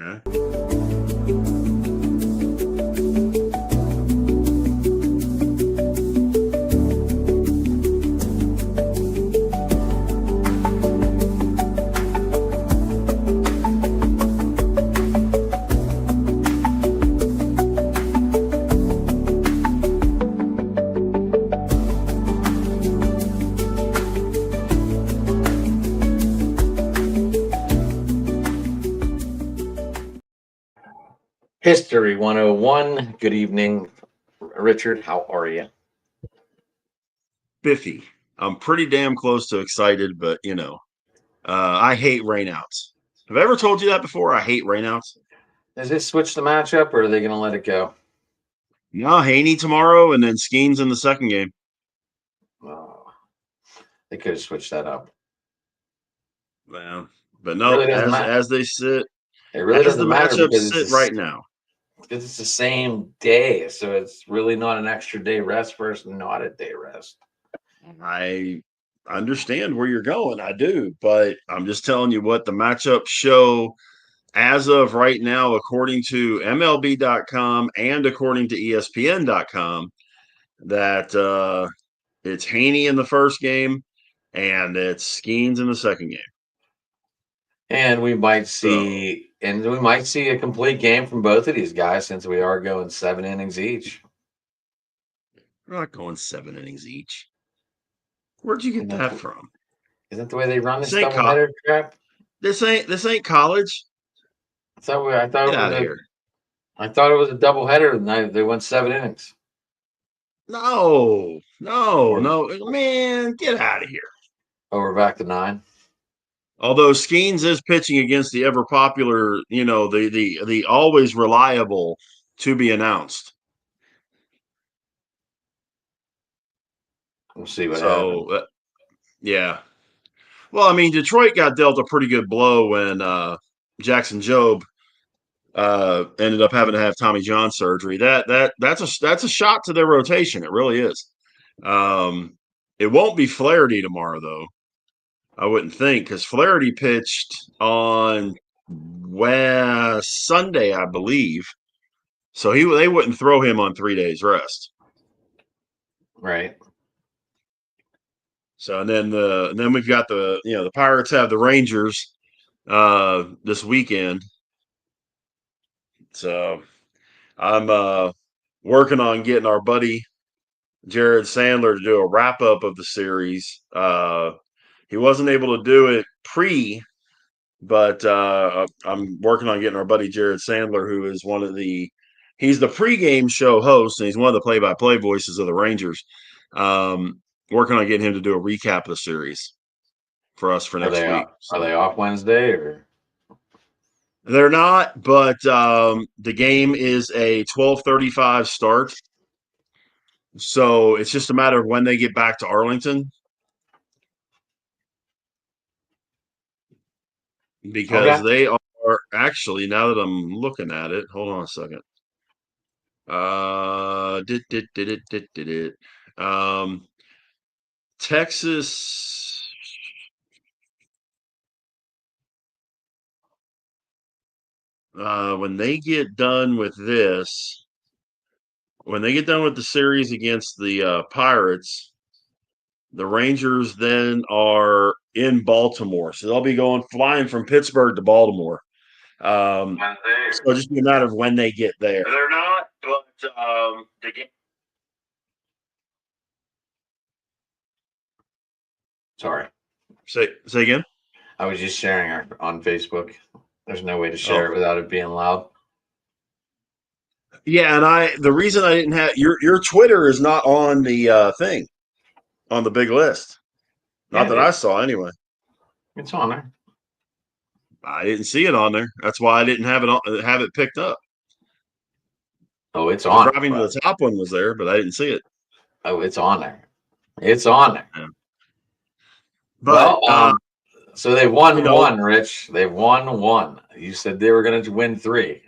Okay. History 101. Good evening, Richard. How are you? Biffy. I'm pretty damn close to excited, but I hate rainouts. Have I ever told you that before? I hate rainouts. Does this switch the matchup, or are they going to let it go? No, Haney tomorrow, and then Skeens in the second game. Oh, they could have switched that up. Well, but no, Really doesn't matter. as they sit, It really as the doesn't matter matchups because sit right now. because it's the same day, so it's really not an extra day rest versus not a day rest. I understand where you're going. I do, but I'm just telling you what the matchups show as of right now, according to MLB.com and according to ESPN.com, that it's Haney in the first game and it's Skeens in the second game. And we might see a complete game from both of these guys since we are going 7 innings each. We're not going 7 innings each. Where'd you get that from? Isn't that the way they run this This ain't doubleheader crap? This ain't college. I thought Get it out was of here. I thought it was a doubleheader, and they went 7 innings. No, man, get out of here. Oh, we're back to 9. Although Skeens is pitching against the ever popular, the always reliable to be announced. We'll see what happens. Yeah. Well, I mean, Detroit got dealt a pretty good blow when Jackson Jobe ended up having to have Tommy John surgery. That's a shot to their rotation. It really is. It won't be Flaherty tomorrow, though. I wouldn't think, because Flaherty pitched on Sunday, I believe. So they wouldn't throw him on 3 days rest. Right. So and then we've got the Pirates have the Rangers this weekend. So I'm working on getting our buddy Jared Sandler to do a wrap up of the series. He wasn't able to do it but I'm working on getting our buddy Jared Sandler, who is he's the pregame show host, and he's one of the play-by-play voices of the Rangers. Working on getting him to do a recap of the series for us for next week. Are they off Wednesday or? They're not, but the game is a 12:35 start, so it's just a matter of when they get back to Arlington. Because they are actually, now that I'm looking at it, hold on a second. Texas. When they get done with the series against the Pirates, the Rangers then are in Baltimore. So they'll be flying from Pittsburgh to Baltimore. So it'll just be a matter of when they get there. They're not, but the game. Sorry. Say again. I was just sharing on Facebook. There's no way to share it without it being loud. Yeah, and the reason I didn't have your Twitter is not on the thing, on the big list. Not that I saw anyway. It's on there. I didn't see it on there. That's why I didn't have it picked up. Oh, it's on. Driving to the top one was there, but I didn't see it. Oh, it's on there. It's on there. Yeah. But so they won one, Rich. They won one. You said they were going to win 3.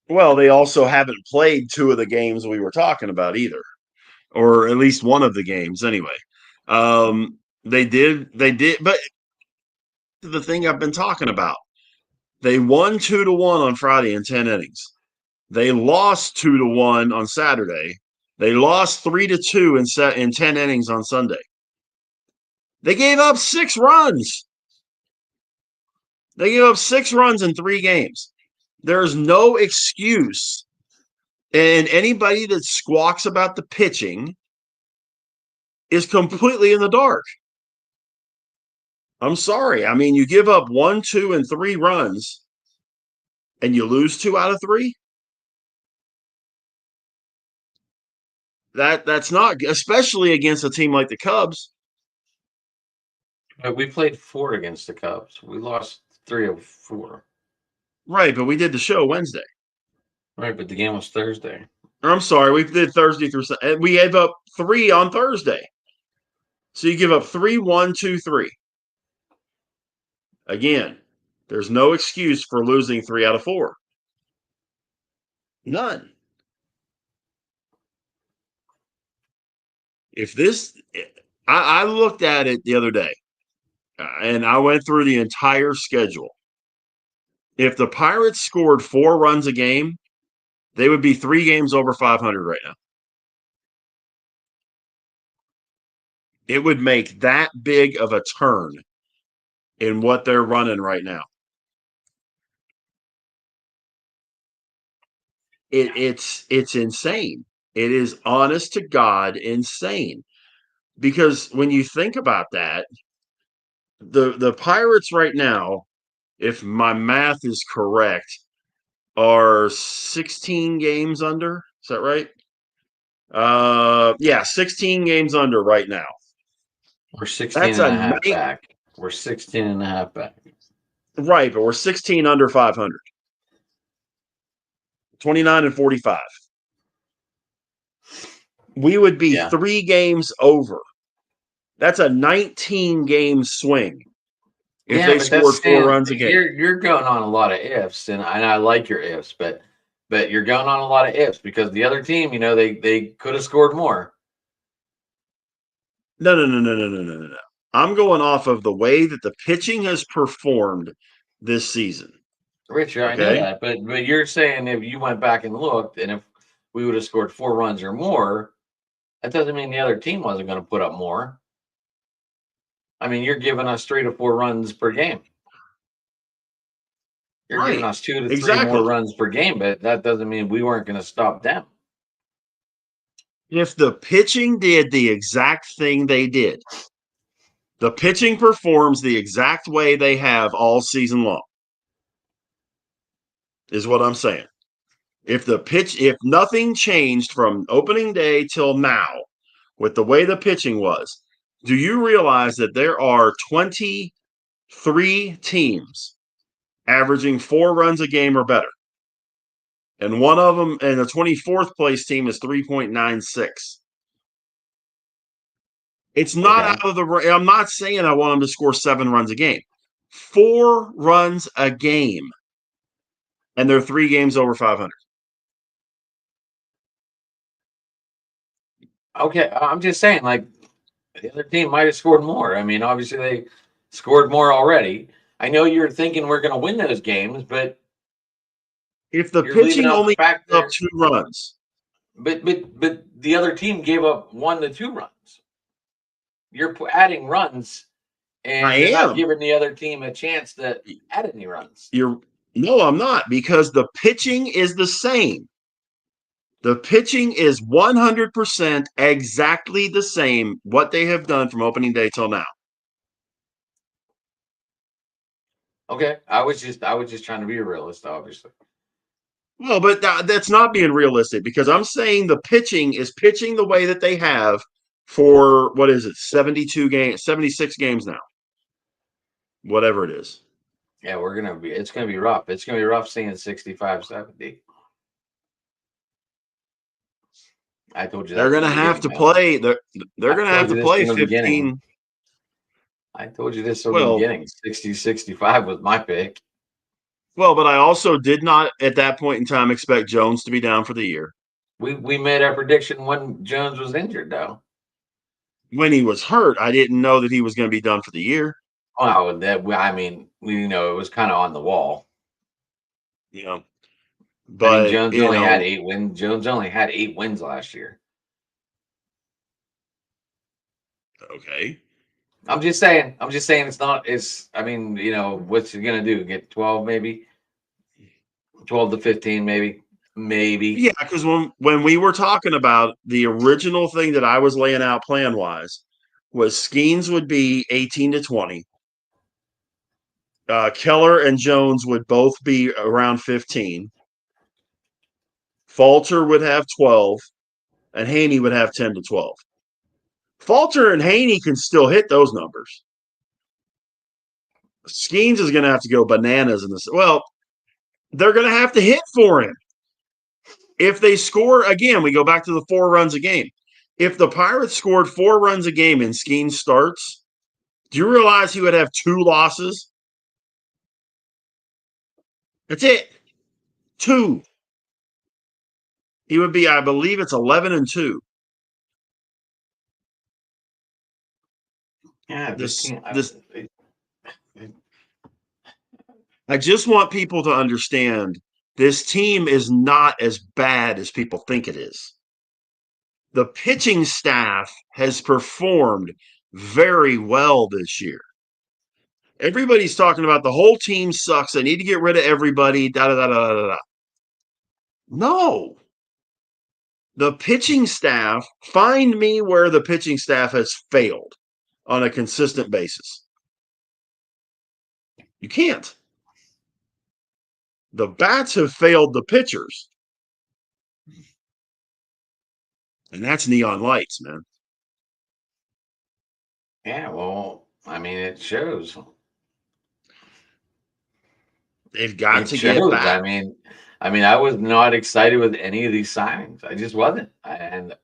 Well, they also haven't played 2 of the games we were talking about either, or at least one of the games anyway. They did, but the thing I've been talking about, They won 2-1 on Friday in 10 innings. They lost 2-1 on Saturday. They lost 3-2 in 10 innings on Sunday. They gave up 6 runs. They gave up 6 runs in 3 games. There's no excuse. And anybody that squawks about the pitching is completely in the dark. I'm sorry. I mean, you give up 1, 2, and 3 runs and you lose 2 out of 3. That's not, especially against a team like the Cubs. But we played 4 against the Cubs. We lost 3 of 4. Right, but we did the show Wednesday. Right, but the game was Thursday. Or I'm sorry, we did Thursday through Sunday. We gave up 3 on Thursday. So you give up 3, 1, 2, 3. Again, there's no excuse for losing 3 out of 4. None. If this, I looked at it the other day, and I went through the entire schedule. If the Pirates scored 4 runs a game, they would be 3 games over 500 right now. It would make that big of a turn in what they're running right now. It's insane. It is honest to God insane. Because when you think about that, the Pirates right now, if my math is correct, are 16 games under. Is that right? Yeah, 16 games under right now. We're 16 That's and a a half night, back. We're 16 and a half back. right, but we're 16 under 500. 29 and 45. We would be 3 games over. That's a 19 game swing if Yeah, they but scored that's 4 saying runs a game. you're going on a lot of ifs, and I like your ifs, but you're going on a lot of ifs because the other team, you know, they could have scored more. No, no, no, no, no, no, no, no. I'm going off of the way that the pitching has performed this season. Richard, I know Okay. that, but you're saying if you went back and looked, and if we would have scored 4 runs or more, that doesn't mean the other team wasn't going to put up more. I mean, you're giving us 3 to 4 runs per game. You're giving Right. us 2 to 3 more Exactly. runs per game, but that doesn't mean we weren't going to stop them. If the pitching did the exact thing they did, the pitching performs the exact way they have all season long, is what I'm saying. If nothing changed from opening day till now with the way the pitching was, do you realize that there are 23 teams averaging 4 runs a game or better? And one of them, and the 24th place team is 3.96. It's not Okay. out of the. I'm not saying I want them to score 7 runs a game. 4 runs a game, and they're 3 games over 500. Okay, I'm just saying, like, the other team might have scored more. I mean, obviously they scored more already. I know you're thinking we're going to win those games, but If the you're leaving pitching out the only fact gives up there. 2 runs, But the other team gave up 1 to 2 runs. You're adding runs, I and you're not am. giving the other team a chance to add any runs. You're No, I'm not, because the pitching is the same. The pitching is 100% exactly the same what they have done from opening day till now. Okay, I was just trying to be a realist, obviously. Well, but that's not being realistic, because I'm saying the pitching is pitching the way that they have for, what is it, 72 games, 76 games now, whatever it is. Yeah, it's gonna be rough. It's gonna be rough seeing 65, 70. I told you They're that going from to the have beginning, to man. play. They're I going to have told you to this play from the beginning. 15. I told you this from the Well, beginning. 60, 65 was my pick. but I also did not at that point in time expect Jones to be down for the year. We made our prediction when Jones was injured, though. When he was hurt, I didn't know that he was going to be done for the year. Wow, that I mean, we it was kind of on the wall. You know, I mean, but you know, Jones only had 8 wins last year. okay. I'm just saying. I'm just saying it's not. It's. I mean, what's he gonna do? Get 12, maybe 12 to 15, maybe, maybe. Yeah, because when we were talking about the original thing that I was laying out plan wise was Skeens would be 18 to 20. Keller and Jones would both be around 15. Falter would have 12, and Haney would have 10 to 12. Falter and Haney can still hit those numbers. Skeens is going to have to go bananas in this. Well, they're going to have to hit for him. If they score again, we go back to the 4 runs a game. If the Pirates scored 4 runs a game and Skeens starts, do you realize he would have 2 losses? That's it. 2. He would be, I believe it's 11-2. Yeah, this This team. this I just want people to understand this team is not as bad as people think it is. The pitching staff has performed very well this year. Everybody's talking about the whole team sucks. They need to get rid of everybody. Da da da da da da. No, the pitching staff. Find me where the pitching staff has failed on a consistent basis. You can't. The bats have failed the pitchers, and that's neon lights, man. Yeah, well, I mean, it shows. They've got It to get shows. back. I was not excited with any of these signings. I just wasn't. And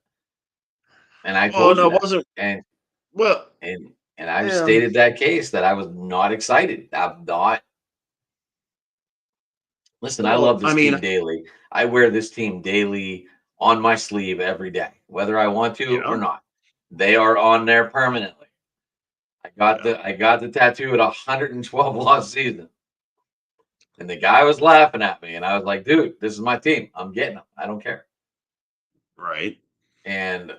I Oh told you no, it that. wasn't. And Well, and I've yeah. stated that case that I was not excited. I'm not. Listen, I Well, love I this mean, team daily. I wear this team daily on my sleeve every day, whether I want to or yeah, not. They are on there permanently. yeah. I got the tattoo at 112 loss season. And the guy was laughing at me, and I was like, dude, this is my team. I'm getting them. I don't care. Right. And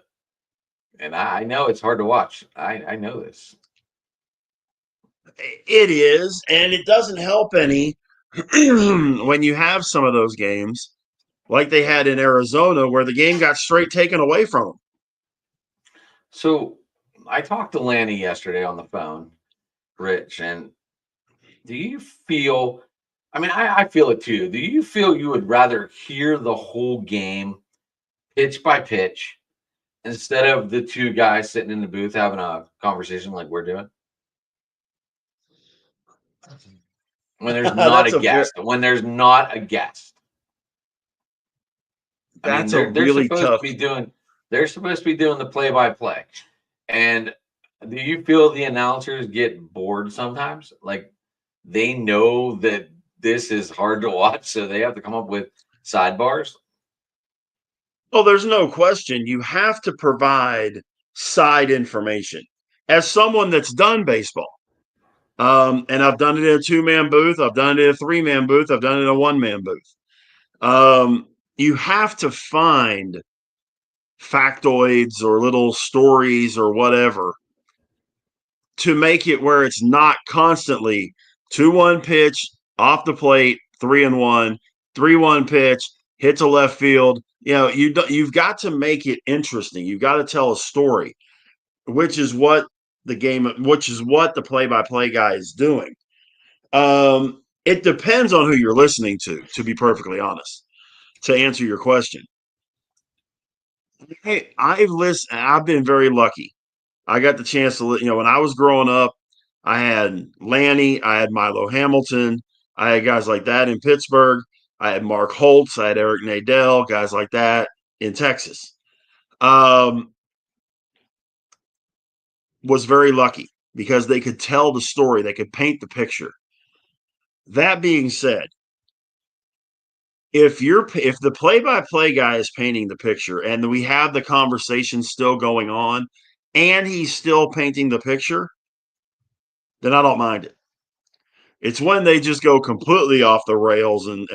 I know it's hard to watch. I know this. It is, and it doesn't help any when you have some of those games like they had in Arizona where the game got straight taken away from them. So I talked to Lanny yesterday on the phone, Rich, and do you feel I mean, I feel it too. Do you feel you would rather hear the whole game pitch by pitch instead of the two guys sitting in the booth having a conversation like we're doing? When there's not a that's a very guest. When there's not a guest. I mean, that's a they're really supposed to tough. be doing the play by play. And do you feel the announcers get bored sometimes? Like they know that this is hard to watch, so they have to come up with sidebars. Well, there's no question you have to provide side information. As someone that's done baseball, and I've done it in a 2-man booth, I've done it in a 3-man booth, I've done it in a 1-man booth. You have to find factoids or little stories or whatever to make it where it's not constantly 2-1 pitch off the plate, 3-1, 3-1 pitch, hit to left field. You've got to make it interesting. You've got to tell a story, which is what the play-by-play guy is doing. It depends on who you're listening to be perfectly honest, to answer your question. Hey, I've been very lucky. I got the chance to, when I was growing up, I had Lanny, I had Milo Hamilton, I had guys like that in Pittsburgh, I had Mark Holtz, I had Eric Nadel, guys like that in Texas. Um, was very lucky because they could tell the story, they could paint the picture. That being said, if the play-by-play guy is painting the picture and we have the conversation still going on and he's still painting the picture, then I don't mind it. It's when they just go completely off the rails and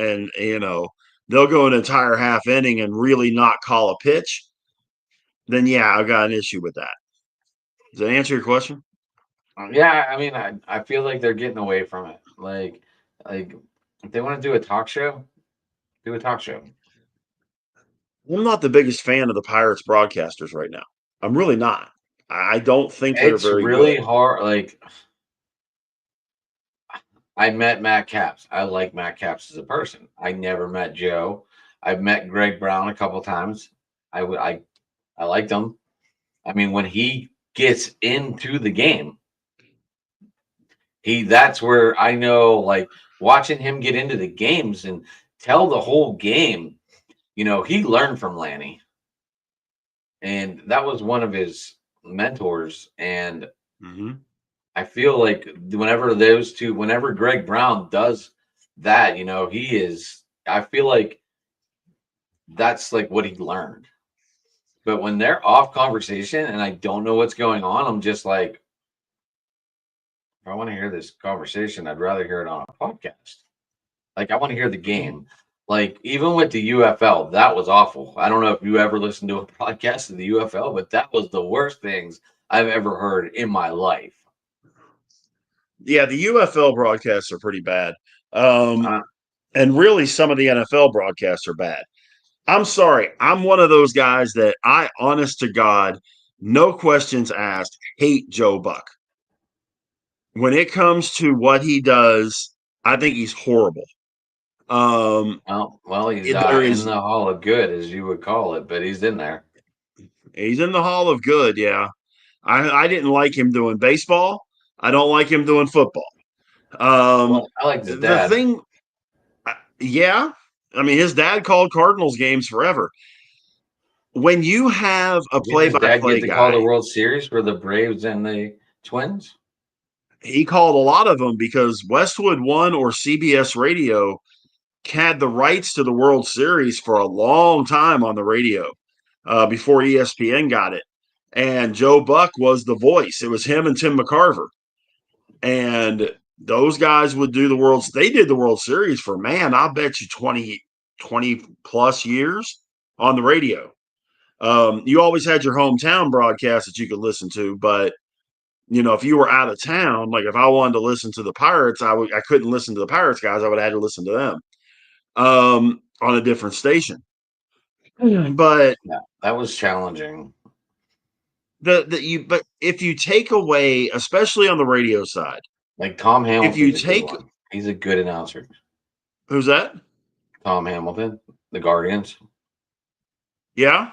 they'll go an entire half inning and really not call a pitch. Then yeah, I've got an issue with that. Does that answer your question? Yeah, I mean, I feel like they're getting away from it. Like if they want to do a talk show, do a talk show. I'm not the biggest fan of the Pirates broadcasters right now. I'm really not. I don't think they're It's very really good. hard. Like I met Matt Capps. I like Matt Capps as a person. I never met Joe. I've met Greg Brown a couple times. I liked him. I mean, when he gets into the game, that's where I know, like, watching him get into the games and tell the whole game. He learned from Lanny, and that was one of his mentors. And Mm-hmm. I feel like whenever Greg Brown does that, he is. I feel like that's like what he learned. But when they're off conversation and I don't know what's going on, I'm just like, if I want to hear this conversation, I'd rather hear it on a podcast. Like, I want to hear the game. Like, even with the UFL, that was awful. I don't know if you ever listened to a podcast of the UFL, but that was the worst things I've ever heard in my life. Yeah, the UFL broadcasts are pretty bad. Um, Uh, and really, some of the NFL broadcasts are bad. I'm sorry. I'm one of those guys that honest to God, no questions asked, hate Joe Buck. When it comes to what he does, I think he's horrible. Um, well, he's there in is the Hall of Good, as you would call it, but he's in there. He's in the Hall of Good. Yeah, I didn't like him doing baseball. I don't like him doing football. Well, I liked his The dad. thing, yeah, I mean, his dad called Cardinals games forever. When you have a Didn't his dad get play-by-play to call the guy, World Series for the Braves and the Twins? he called a lot of them because Westwood One or CBS Radio had the rights to the World Series for a long time on the radio before ESPN got it. And Joe Buck was the voice. It was him and Tim McCarver. And those guys would do the Worlds. They did the World Series for, man, I bet you 20 plus years on the radio. You always had your hometown broadcast that you could listen to, but if you were out of town, like if I wanted to listen to the Pirates, I couldn't listen to the Pirates guys. I would have had to listen to them on a different station. But Yeah, that was challenging. but if you take away, especially on the radio side, Like Tom if you Hamilton's a good take one. He's a good announcer. who's that? Tom Hamilton, the Guardians. Yeah,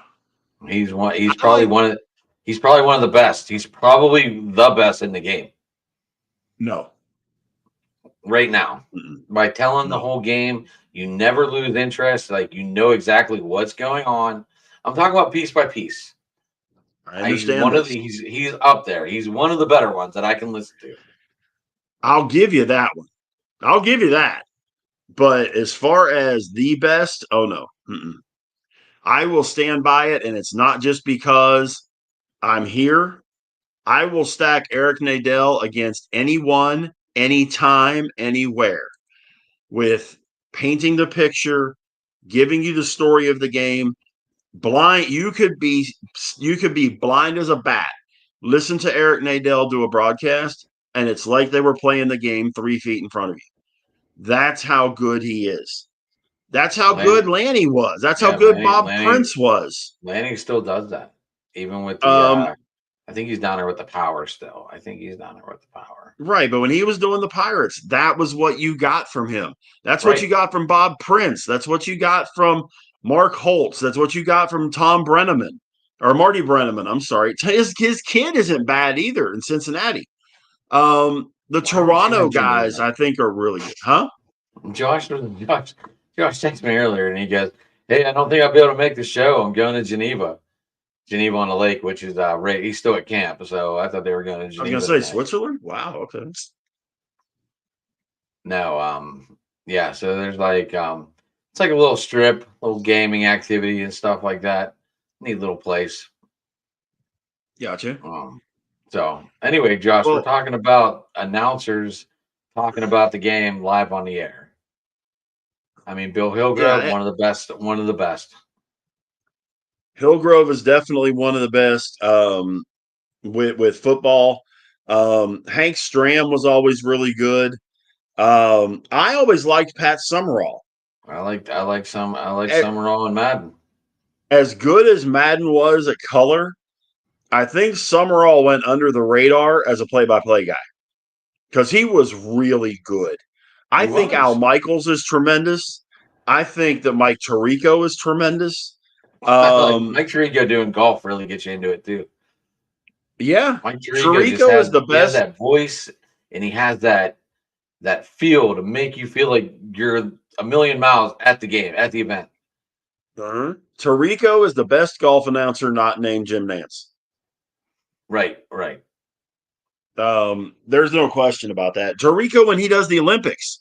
He's one. He's I probably like one of. He's probably one of the best. He's probably the best in the game no, right now. By telling the no. whole game, you never lose interest. Like, you know exactly what's going on. I'm talking about piece by piece. I He's understand one of this. the, he's up there. He's one of the better ones that I can listen to. I'll give you that one. I'll give you that. But as far as the best, oh no. Mm-mm. I will stand by it, and it's not just because I'm here. I will stack Eric Nadel against anyone, anytime, anywhere with painting the picture, giving you the story of the game. Blind, you could be blind as a bat. Listen to Eric Nadel do a broadcast, and it's like they were playing the game 3 feet in front of you. That's how good he is. That's how Lanny, good Lanny was. That's how yeah, good Lanny, Bob Lanny, Prince was. Lanning still does that, even with the. Um, I think he's down there with the power still. I think he's down there with the power. right, but when he was doing the Pirates, that was what you got from him. That's what you Right. got from Bob Prince. That's what you got from Mark Holtz. That's what you got from Tom Brenneman or Marty Brenneman. I'm sorry. His kid isn't bad either in Cincinnati. The Why aren't you Toronto in guys, Geneva? I think, are really good. Huh? Josh Josh Josh texted me earlier and he goes, "Hey, I don't think I'll be able to make the show. I'm going to Geneva on the lake, which is he's still at camp. So I thought they were going to I was gonna Geneva say tonight. Switzerland. Wow. Okay. No, yeah. So there's it's like a little strip, little gaming activity and stuff like that. Neat little place. Gotcha. So anyway, Josh, we're Well, talking about announcers talking about the game live on the air. I mean, Bill Hillgrove, Yeah, one of the best. One of the best. Hillgrove is definitely one of the best with football. Hank Stram was always really good. I always liked Pat Summerall. I like Summerall and Madden. As good as Madden was at color, I think Summerall went under the radar as a play-by-play guy because he was really good. He I think Al was. Michaels is tremendous. I think that Mike Tirico is tremendous. I like Um, Mike Tirico doing golf really gets you into it too. yeah, Mike Tirico just Tirico is has the he has best. that voice and he has that feel to make you feel like you're a million miles at the game, at the event. Tirico is the best golf announcer not named Jim Nance. Right, right. There's no question about that. Tirico, when he does the Olympics,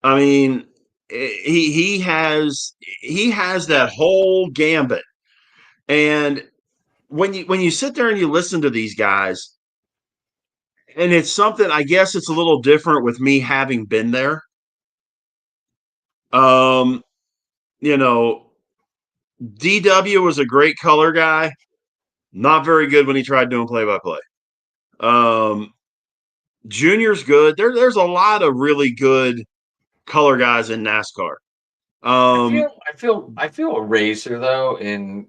I mean, he has that whole gambit. And when you sit there and you listen to these guys, and it's something, I guess it's a little different with me having been there. Um, you know, DW was a great color guy, not very good when he tried doing play by play. Junior's good. There's a lot of really good color guys in NASCAR. Um, I feel a racer though, and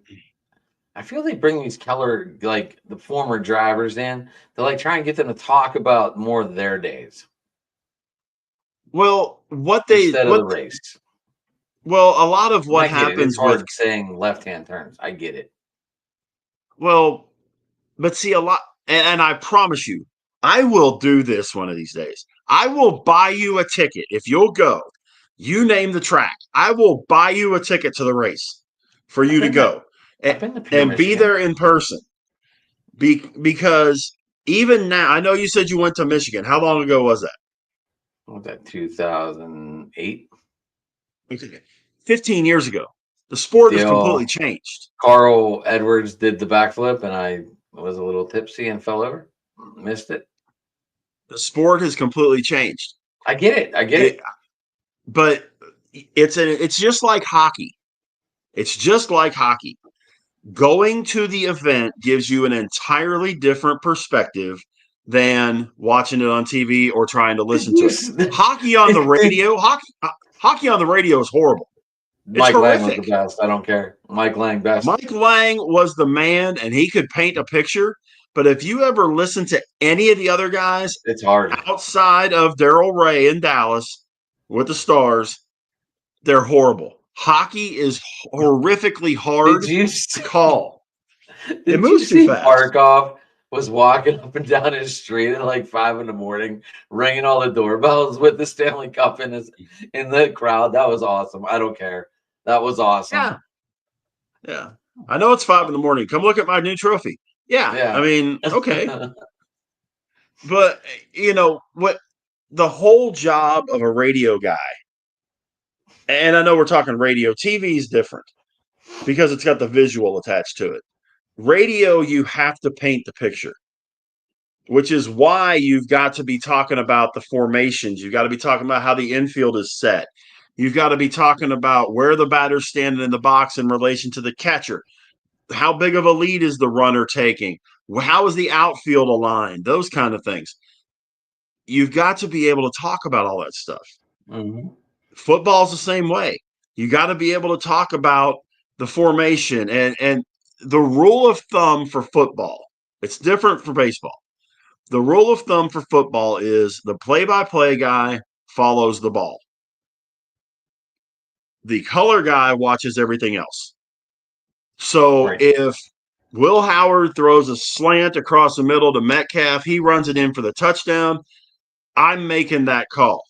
I feel they bring these color like the former drivers in to like try and get them to talk about more of their days well, instead of the race. a lot of And what I get it. It's happens with, hard saying left hand turns. I get it. well, but see a lot, and I promise you, I will do this one of these days. I will buy you a ticket if you'll go. You name the track. I will buy you a ticket to the race for I've you to been to go I've been to Pure, and be Michigan. there in person. Because even now, I know you said you went to Michigan. How long ago was that? What was that 2008? 15 years ago. The sport has completely Deal. changed. Carl Edwards did the backflip, and I was a little tipsy and fell over. Missed it. The sport has completely changed. I get it. I get It, it. but it's just like hockey. It's just like hockey. Going to the event gives you an entirely different perspective than watching it on TV or trying to Did listen to you? it. Hockey on the radio, hockey on the radio is horrible. It's Mike Lang was horrific. the best. I don't care. Mike Lang best. Mike Lang was the man, and he could paint a picture. But if you ever listen to any of the other guys It's hard. outside of Darrell Ray in Dallas with the Stars, they're horrible. Hockey is horrifically Did hard you to see, call. It did you moves too see fast. Barkov was walking up and down his street at like 5 in the morning, ringing all the doorbells with the Stanley Cup in the crowd? That was awesome. I don't care. That was awesome. Yeah. Yeah. I know it's 5 in the morning. Come look at my new trophy. Yeah. I Yeah. mean, okay. But, what the whole job of a radio guy, and I know we're talking radio, TV is different because it's got the visual attached to it. Radio, you have to paint the picture, which is why you've got to be talking about the formations. You've got to be talking about how the infield is set. You've got to be talking about where the batter's standing in the box in relation to the catcher. How big of a lead is the runner taking? How is the outfield aligned? Those kind of things. You've got to be able to talk about all that stuff. Mhm. Football's the same way. You got to be able to talk about the formation and the rule of thumb for football. It's different for baseball. The rule of thumb for football is the play-by-play guy follows the ball. The color guy watches everything else. So Right. if Will Howard throws a slant across the middle to Metcalf, he runs it in for the touchdown. I'm making that call.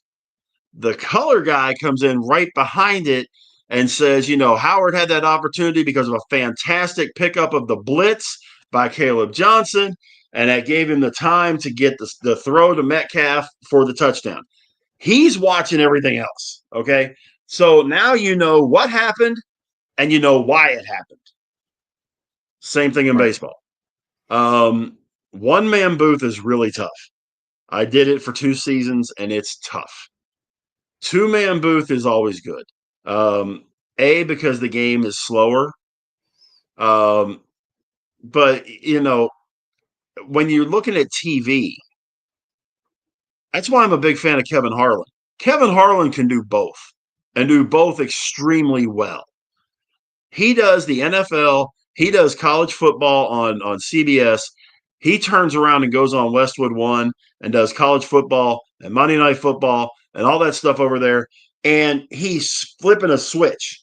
The color guy comes in right behind it and says, Howard had that opportunity because of a fantastic pickup of the blitz by Caleb Johnson, and that gave him the time to get the throw to Metcalf for the touchdown. He's watching everything else. Okay. So now you know what happened and you know why it happened. Same thing in Right. baseball. One man booth is really tough. I did it for 2 seasons, and it's tough. Two-man booth is always good. Um, because the game is slower. Um, but when you're looking at TV, that's why I'm a big fan of Kevin Harlan. Kevin Harlan can do both and do both extremely well. He does the NFL, he does college football on CBS. He turns around and goes on Westwood One and does college football and Monday Night Football and all that stuff over there. And he's flipping a switch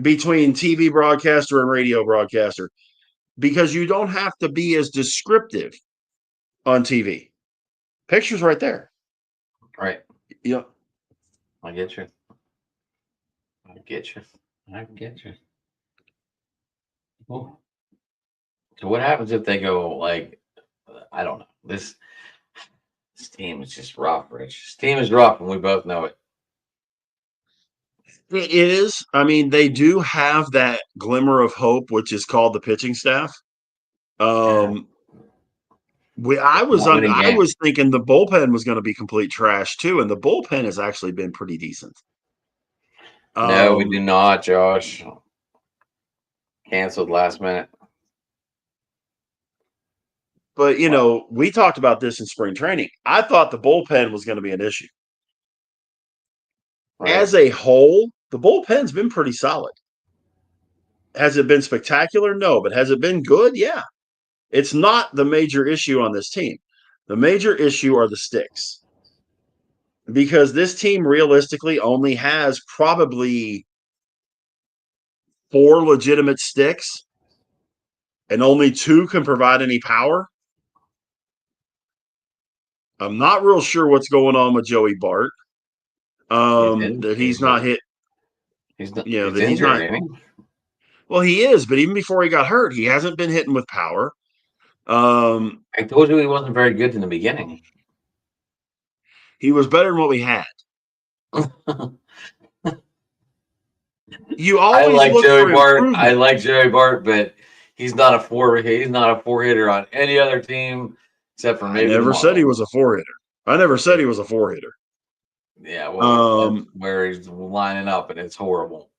between TV broadcaster and radio broadcaster because you don't have to be as descriptive on TV. Pictures right there. Right. Yeah. I get you. I get you. I get you. Cool. So what happens if they go like, I don't know. This team is just rough, Rich. This team is rough, and we both know it. It is. I mean, they do have that glimmer of hope, which is called the pitching staff. Yeah. I was Not winning I games. was thinking the bullpen was going to be complete trash too, and the bullpen has actually been pretty decent. No, we do Um, not, Josh. Canceled last minute. but we talked about this in spring training. I thought the bullpen was going to be an issue. Right. As a whole, the bullpen's been pretty solid. Has it been spectacular? No, but has it been good? Yeah. It's not the major issue on this team. The major issue are the sticks. Because this team realistically only has probably 4 legitimate sticks and only 2 can provide any power. I'm not real sure what's going on with Joey Bart. That he's not hit. He's That he's injured, not. ain't he? Well, he is, but even before he got hurt, he hasn't been hitting with power. I told you he wasn't very good in the beginning. He was better than what we had. You I always like look Joey for Bart. I improvement. like Joey Bart, but he's not a four. He's not a four hitter on any other team except for I maybe the never said he Marlins. was a 4 hitter. I never said he was a 4 hitter. Yeah, well, that's Um, where he's lining up, and it's horrible.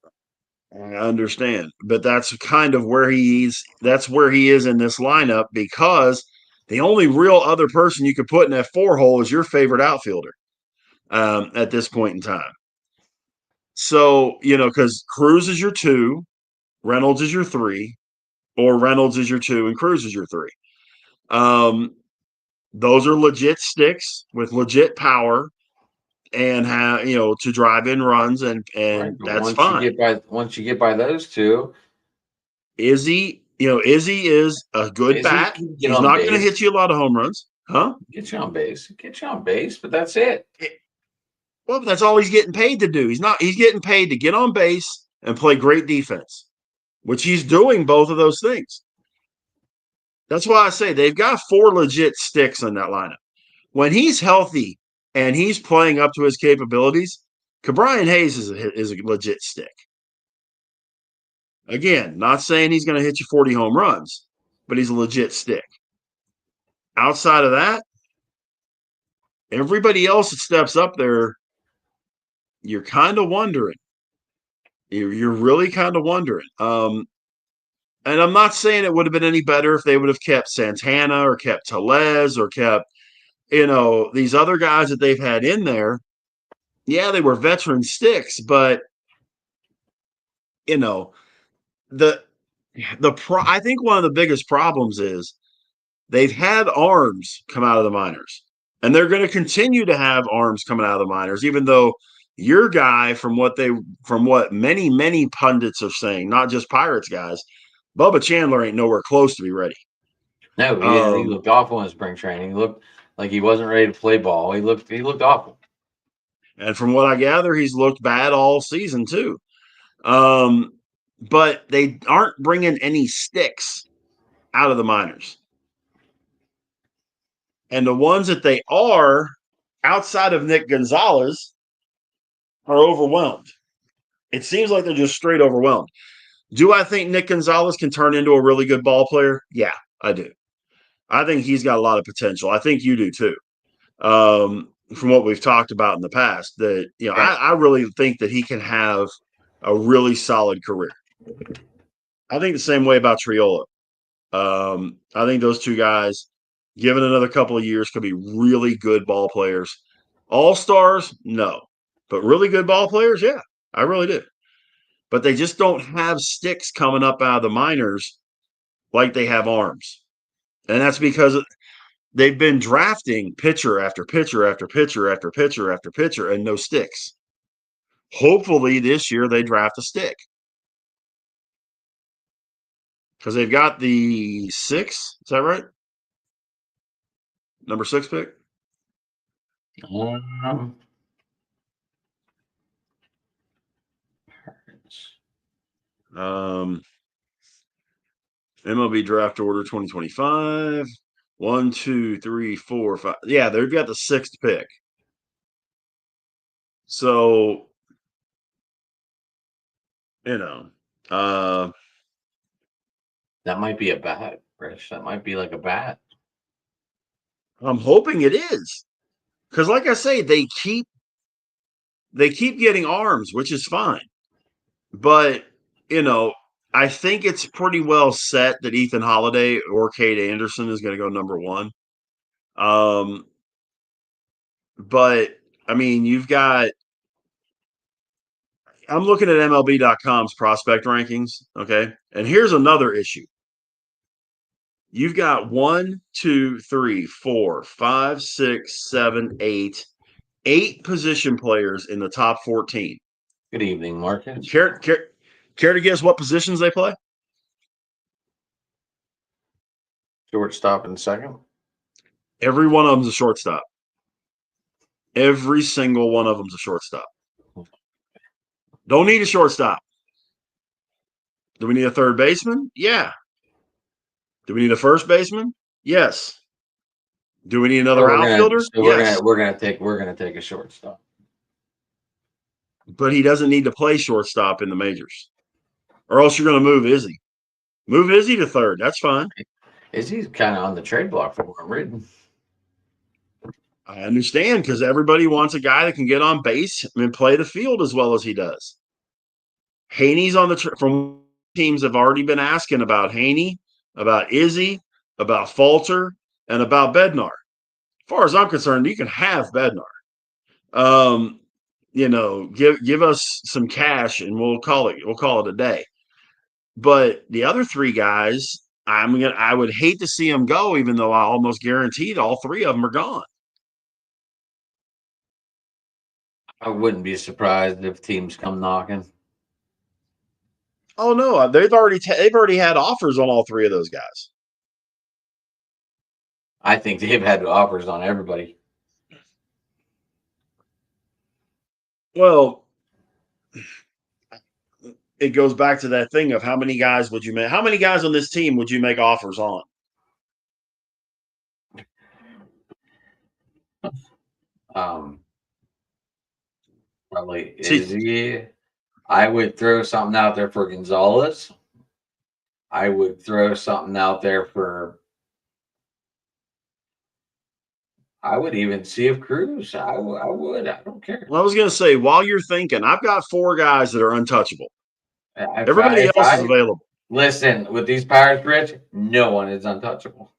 I understand, but that's kind of where he's. That's where he is in this lineup because the only real other person you could put in that 4 hole is your favorite outfielder at this point in time. So because Cruz is your 2, Reynolds is your 3, or Reynolds is your 2 and Cruz is your 3. Um, those are legit sticks with legit power and have to drive in runs Right, and but that's fine. once you get by those two, Izzy is a good he bat. can get He's on not going to base, hit you a lot of home runs, huh? get you on base, but that's it. Well, that's all he's getting paid to do. He's getting paid to get on base and play great defense, which he's doing both of those things. That's why I say they've got 4 legit sticks in that lineup. When he's healthy and he's playing up to his capabilities, Cabrian Hayes is a legit stick. Again, not saying he's going to hit you 40 home runs, but he's a legit stick. Outside of that, everybody else that steps up there, you're kind of wondering. You're really kind of wondering. And I'm not saying it would have been any better if they would have kept Santana or kept Tellez or kept, these other guys that they've had in there. Yeah, they were veteran sticks, but the I think one of the biggest problems is they've had arms come out of the minors, and they're going to continue to have arms coming out of the minors, even though your guy, from what many pundits are saying, not just Pirates guys, Bubba Chandler ain't nowhere close to be ready. No, he Um, looked awful in spring training. He looked like he wasn't ready to play ball. He looked awful. and from what I gather, he's looked bad all season too. Um, but they aren't bringing any sticks out of the minors. And the ones that they are, outside of Nick Gonzalez, are overwhelmed. It seems like they're just straight overwhelmed. Do I think Nick Gonzalez can turn into a really good ball player? Yeah, I do. I think he's got a lot of potential. I think you do too. From what we've talked about in the past, that I really think that he can have a really solid career. I think the same way about Triola. I think those two guys, given another couple of years, could be really good ball players. All stars, no, but really good ball players, yeah, I really do. But they just don't have sticks coming up out of the minors like they have arms, and that's because they've been drafting pitcher after pitcher after pitcher after pitcher after pitcher, and no sticks. Hopefully, this year they draft a stick because they've got the 6. Is that right? Number 6 pick. Um, MLB draft order 2025. 1, 2, 3, 4, 5. Yeah, they've got the 6th pick. So, you know, uh, that might be a bat, Rich. That might be like a bat. I'm hoping it is because, like I say, they keep getting arms, which is fine. But I think it's pretty well set that Ethan Holiday or Cade Anderson is going to go number 1. But I mean, I'm looking at MLB.com's prospect rankings. Okay. And here's another issue. You've got 1, 2, 3, 4, 5, 6, 7, 8 position players in the top 14. Good evening, Marcus. Care to guess what positions they play? Shortstop in second. Every one of them's a shortstop. Every single one of them's a shortstop. Don't need a shortstop. Do we need a third baseman? Yeah. Do we need a first baseman? Yes. Do we need another outfielder? Yes. We're gonna take a shortstop. But he doesn't need to play shortstop in the majors, or else you're going to move Izzy. Move Izzy to third. That's fine. Izzy's kind of on the trade block for what I'm reading. I understand because everybody wants a guy that can get on base and play the field as well as he does. Haney's on the from teams have already been asking about Haney, about Izzy, about Falter, and about Bednar. As far as I'm concerned, you can have Bednar. Give us some cash and we'll call it a day. But the other 3 guys, I would hate to see them go, even though I almost guaranteed all 3 of them are gone. I wouldn't be surprised if teams come knocking. Oh no, they've already had offers on all 3 of those guys. I think they've had offers on everybody. Well, it goes back to that thing of how many guys would you make? How many guys on this team would you make offers on? Probably Izzy. I would throw something out there for Gonzalez. I would throw something out there for. I would even see if Cruz. I would. I don't care. Well, I was going to say, while you're thinking, I've got 4 guys that are untouchable. Everybody else is available. Listen, with these Pirates, Rich, no one is untouchable.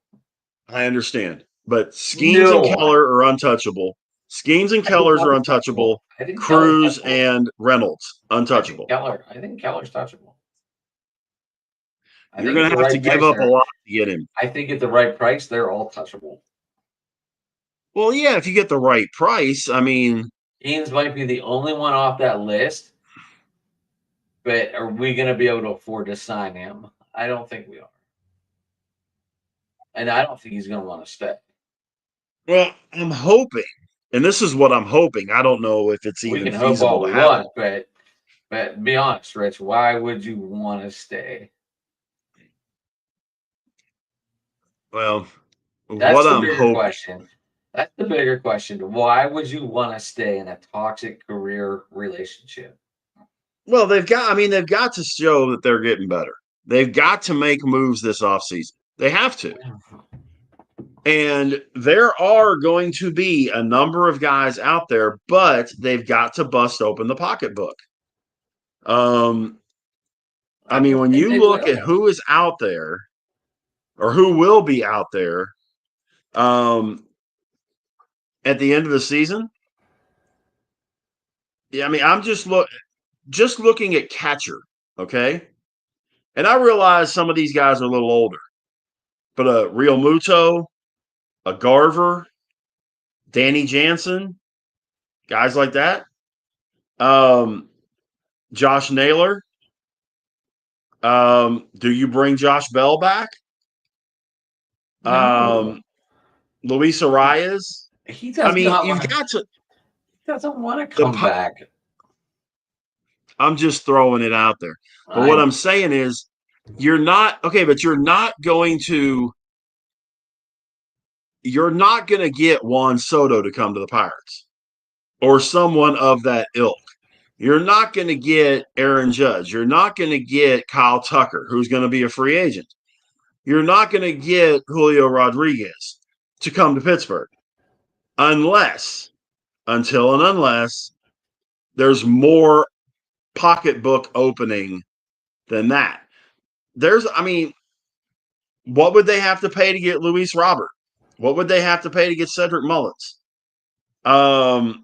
I understand. But Skeens and Keller are untouchable. Skeens and Kellers are untouchable. Cruz and Reynolds, untouchable. I think Keller's touchable. You're going to have to give up a lot to get him. I think at the right price, they're all touchable. Well, yeah, if you get the right price, I mean. Skeens might be the only one off that list. But are we going to be able to afford to sign him? I don't think we are. And I don't think he's going to want to stay. Well, I'm hoping, and this is what I'm hoping. I don't know if it's even feasible to happen. But be honest, Rich, why would you want to stay? Well, that's the bigger question. That's the bigger question. Why would you want to stay in a toxic career relationship? Well, they've got to show that they're getting better. They've got to make moves this offseason. They have to. And there are going to be a number of guys out there, but they've got to bust open the pocketbook. I I mean, don't when think you they look at will. who is out there or who will be out there um, at the end of the season, yeah, I mean, I'm just looking at catcher, okay? And I realize some of these guys are a little older, but a Real Muto, a Garver, Danny Jansen, guys like that. Um, Josh Naylor. Do you bring Josh Bell back? No, Luis Arias. he I does mean, not you've want. got to He doesn't want to the. come back. I'm just throwing it out there, but I what I'm know. saying is, you're not okay, but you're not going to. You're not going to get Juan Soto to come to the Pirates or someone of that ilk. You're not going to get Aaron Judge. You're not going to get Kyle Tucker, who's going to be a free agent. You're not going to get Julio Rodriguez to come to Pittsburgh unless, unless there's more pocketbook opening than that. I mean, what would they have to pay to get Luis Robert? What would they have to pay to get Cedric Mullins? Um,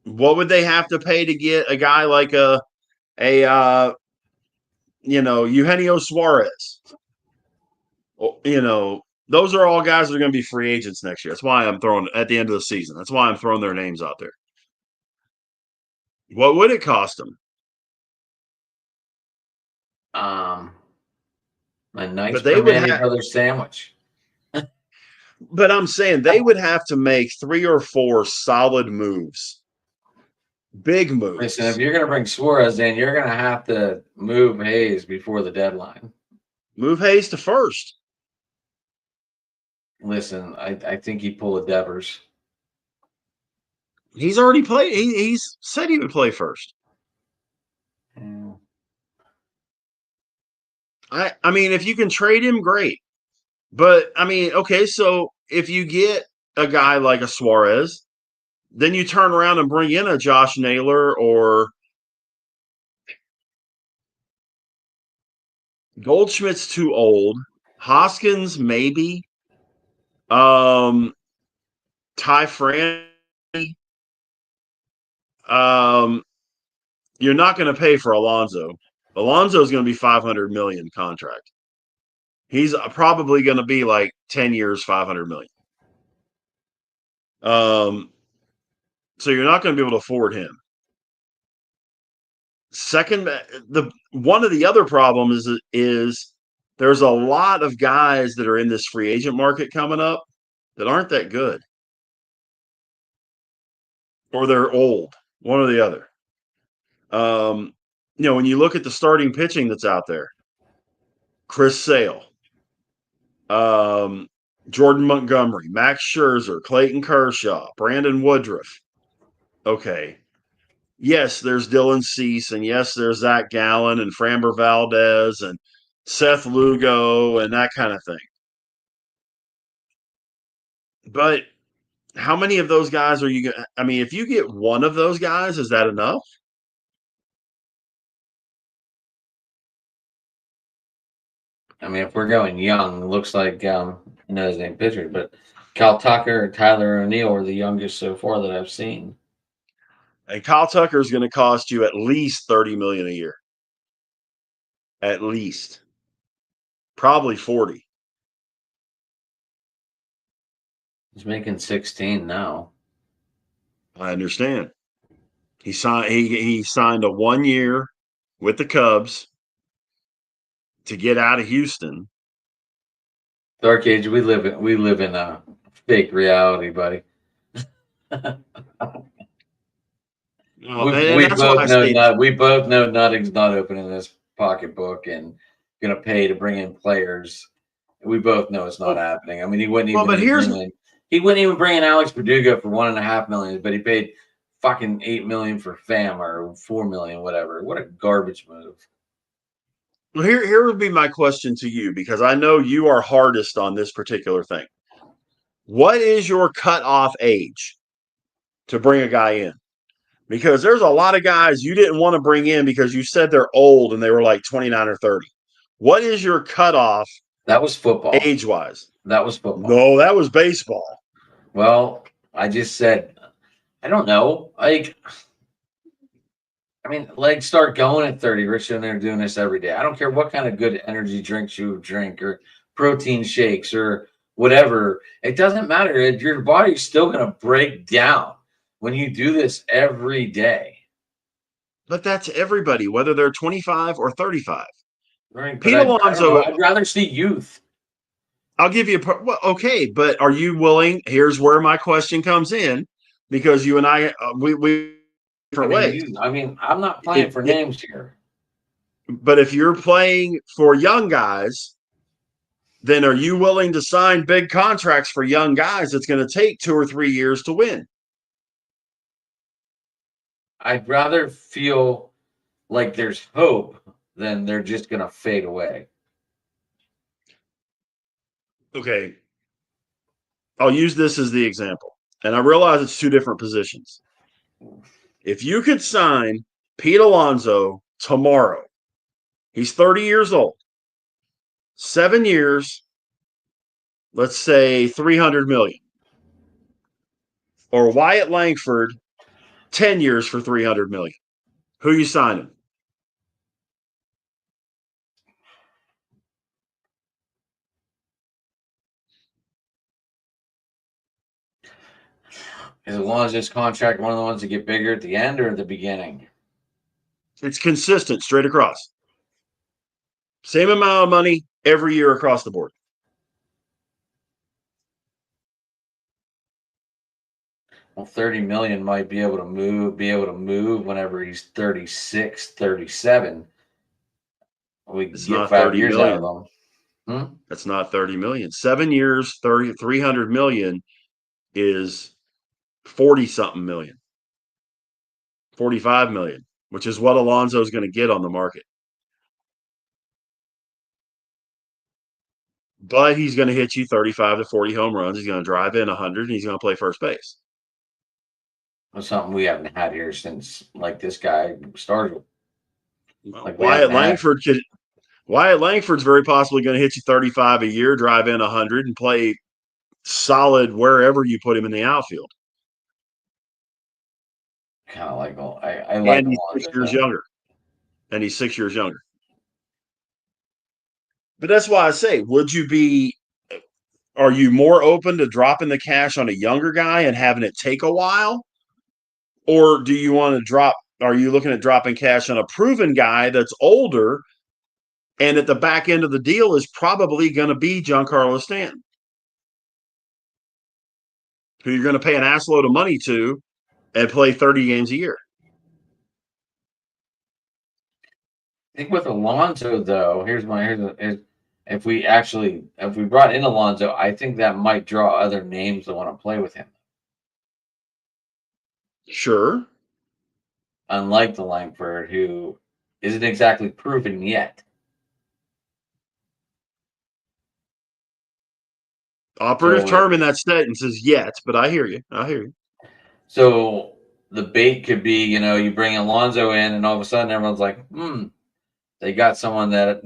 what would they have to pay to get a guy like Eugenio Suarez? Those are all guys that are going to be free agents next year. That's why I'm throwing at the end of the season. That's why I'm throwing their names out there. What would it cost them? Um, a nice But they would Primanti have. Brothers sandwich. But I'm saying they would have to make 3 or 4 solid moves, big Listen, if moves. you're going to bring Suarez in, you're going to have to move Hayes before the deadline. Move Hayes to first. Listen, I think he'd pull a Devers. He's already played. He's said he would play first. Yeah. I mean, if you can trade him, great. But I mean, okay, so if you get a guy like a Suarez, then you turn around and bring in a Josh Naylor or Goldschmidt's too old. Hoskins, maybe. Um, Ty France. Um, you're not going to pay for Alonso. Alonso is going to be 500 million contract. He's probably going to be like 10 years, 500 million. So you're not going to be able to afford him. Second, the one of the other problems is there's a lot of guys that are in this free agent market coming up that aren't that good, or they're old, one or the other. Um, when you look at the starting pitching that's out there, Chris Sale, um, Jordan Montgomery, Max Scherzer, Clayton Kershaw, Brandon Woodruff. Okay. Yes, there's Dylan Cease, and yes, there's Zach Gallen and Framber Valdez and Seth Lugo and that kind of thing. But how many of those guys are you going to? I mean, if you get one of those guys, is that enough? I mean, if we're going young, it looks like his name pitcher, but Cal Tucker or Tyler O'Neill are the youngest so far that I've seen. And Kyle Tucker is going to cost you at least $30 million a year. At least. Probably 40. He's making 16 now. I understand. He signed a 1 year with the Cubs to get out of Houston. Dark Age, we live in a fake reality, buddy. And we that's why both I know say not we both know nothing's not opening this pocketbook and gonna pay to bring in players. We both know it's not well, happening. I mean, he wouldn't well, but even here's bring in Alex Verdugo for 1.5 million, but he paid fucking 8 million for Fam or 4 million, whatever. What a garbage move. well, here would be my question to you, because I know you are hardest on this particular thing. What is your cutoff age to bring a guy in? Because there's a lot of guys you didn't want to bring in because you said they're old and they were like 29 or 30. What is your cutoff That was football. age wise? That was football. No, that was baseball. Well, I just said, I don't know. Legs start going at 30. Rich and they're doing this every day. I don't care what kind of good energy drinks you drink or protein shakes or whatever. It doesn't matter. Your body's still going to break down when you do this every day. But that's everybody, whether they're 25 or 35. Right? But Pete I don't know. Alonso, I'd rather see youth. I'll give you well, okay, but are you willing? Here's where my question comes in, because you and I, we different ways. I'm not playing It, for it, names here. but if you're playing for young guys, then are you willing to sign big contracts for young guys that's going to take 2 or 3 years to win? I'd rather feel like there's hope than they're just going to fade away. Okay. I'll use this as the example. And I realize it's two different positions. If you could sign Pete Alonso tomorrow, he's 30 years old, 7 years, let's say 300 million, or Wyatt Langford, 10 years for 300 million. Who you signing? As long as this contract one of the ones that get bigger at the end or at the beginning? It's consistent straight across. Same amount of money every year across the board. Well, 30 million might be able to move whenever he's 36, 37. We can It's get not 5 30 years out of million. them. Hmm? That's not 30 million. 7 years, 300 million is 40 something million, 45 million, which is what Alonso is going to get on the market. But he's going to hit you 35 to 40 home runs. He's going to drive in 100 and he's going to play first base. That's something we haven't had here since like this guy started. Well, Like we haven't had. Wyatt Langford's very possibly going to hit you 35 a year, drive in 100 and play solid wherever you put him in the outfield. Kind of like I like And he's 6 Alonso years though. younger. And he's 6 years younger. But that's why I say, are you more open to dropping the cash on a younger guy and having it take a while? Or do you want to are you looking at dropping cash on a proven guy that's older and at the back end of the deal is probably going to be Giancarlo Stanton, who you're going to pay an assload of money to and play 30 games a year? I think with Alonso though, if we brought in Alonso, I think that might draw other names that want to play with him. Sure. Unlike the Langford, who isn't exactly proven yet. Operative term in that sentence is yet, but I hear you. I hear you. So the bait could be, you bring Alonso in, and all of a sudden everyone's like, they got someone that,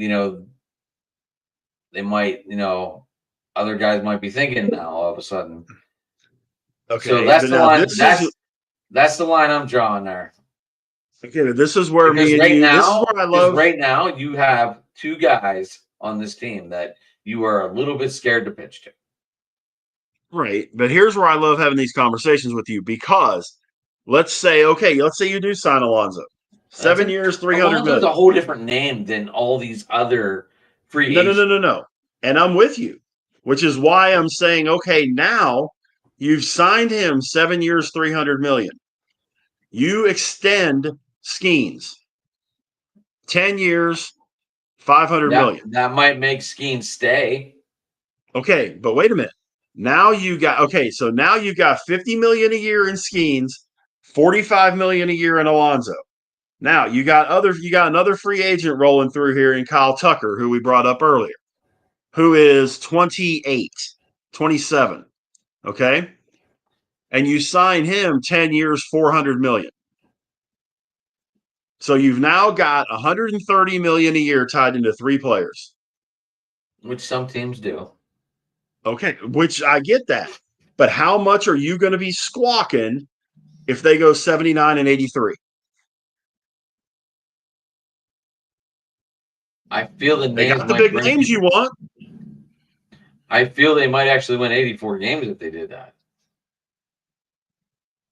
they might, other guys might be thinking now all of a sudden. Okay. So that's the line. That's the line I'm drawing there. Okay, this is where because me and right you. Now, this is what I love. Right now, you have two guys on this team that you are a little bit scared to pitch to. Right, but here's where I love having these conversations with you, because let's say you do sign Alonso, 7 years, 300 million. Alonso's a whole different name than all these other free agents. No. And I'm with you, which is why I'm saying, okay, now you've signed him 7 years, 300 million. You extend Skeens 10 years, 500 million. That might make Skeens stay. Okay, but wait a minute. Now you got 50 million a year in Skeens, 45 million a year in Alonso. Now you got another free agent rolling through here in Kyle Tucker, who we brought up earlier, who is 28, 27. Okay. And you sign him 10 years, 400 million. So you've now got 130 million a year tied into three players. Which some teams do. Okay. Which I get that. But how much are you going to be squawking if they go 79 and 83? I feel the They names got the might big bring names you people. want. I feel they might actually win 84 games if they did that.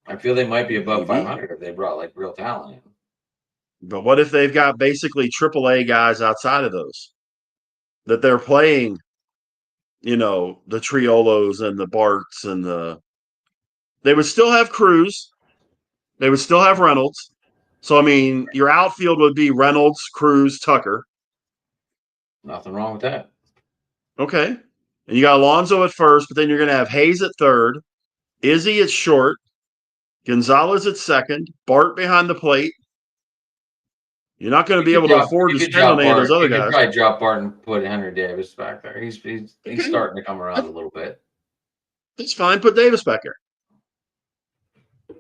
I feel they might be above Maybe. 500 if they brought like real talent in. But what if they've got basically AAA guys outside of those that they're playing, the Triolos and the Barts and they would still have Cruz. They would still have Reynolds. So, I mean, your outfield would be Reynolds, Cruz, Tucker. Nothing wrong with that. Okay. And you got Alonso at first, but then you're going to have Hayes at third, Izzy at short, Gonzalez at second, Bart behind the plate. You're not going to be able to afford to spend on any of those other You could guys. probably drop Bart and put Henry Davis back there. He's starting to come around a little bit. It's fine. Put Davis back there.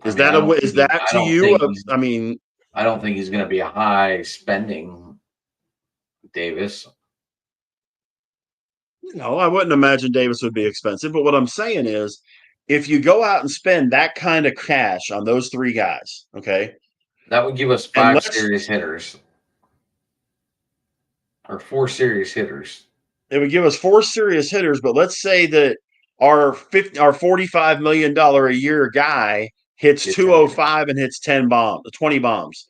Is that to you? I mean, I don't think he's going to be a high spending Davis. No, I wouldn't imagine Davis would be expensive. But what I'm saying is, if you go out and spend that kind of cash on those three guys, okay, that would give us and 5 serious hitters or 4 serious hitters. It would give us 4 serious hitters. But let's say that our $45 million a year guy hits 205 and hits 20 bombs.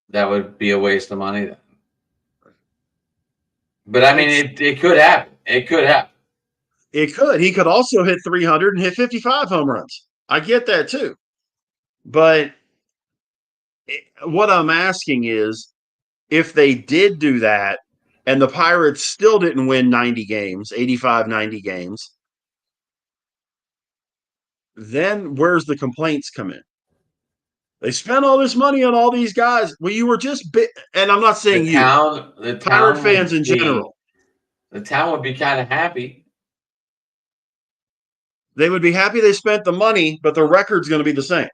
That would be a waste of money. But I mean, it could happen. It could happen. It could. He could also hit 300 and hit 55 home runs. I get that too. But what I'm asking is, if they did do that and the Pirates still didn't win 90 games, 85, 90 games, then where's the complaints come in? They spent all this money on all these guys. Well, you were just and I'm not saying the Pirate fans in general. The town would be kind of happy. They would be happy they spent the money, but the record's going to be the same.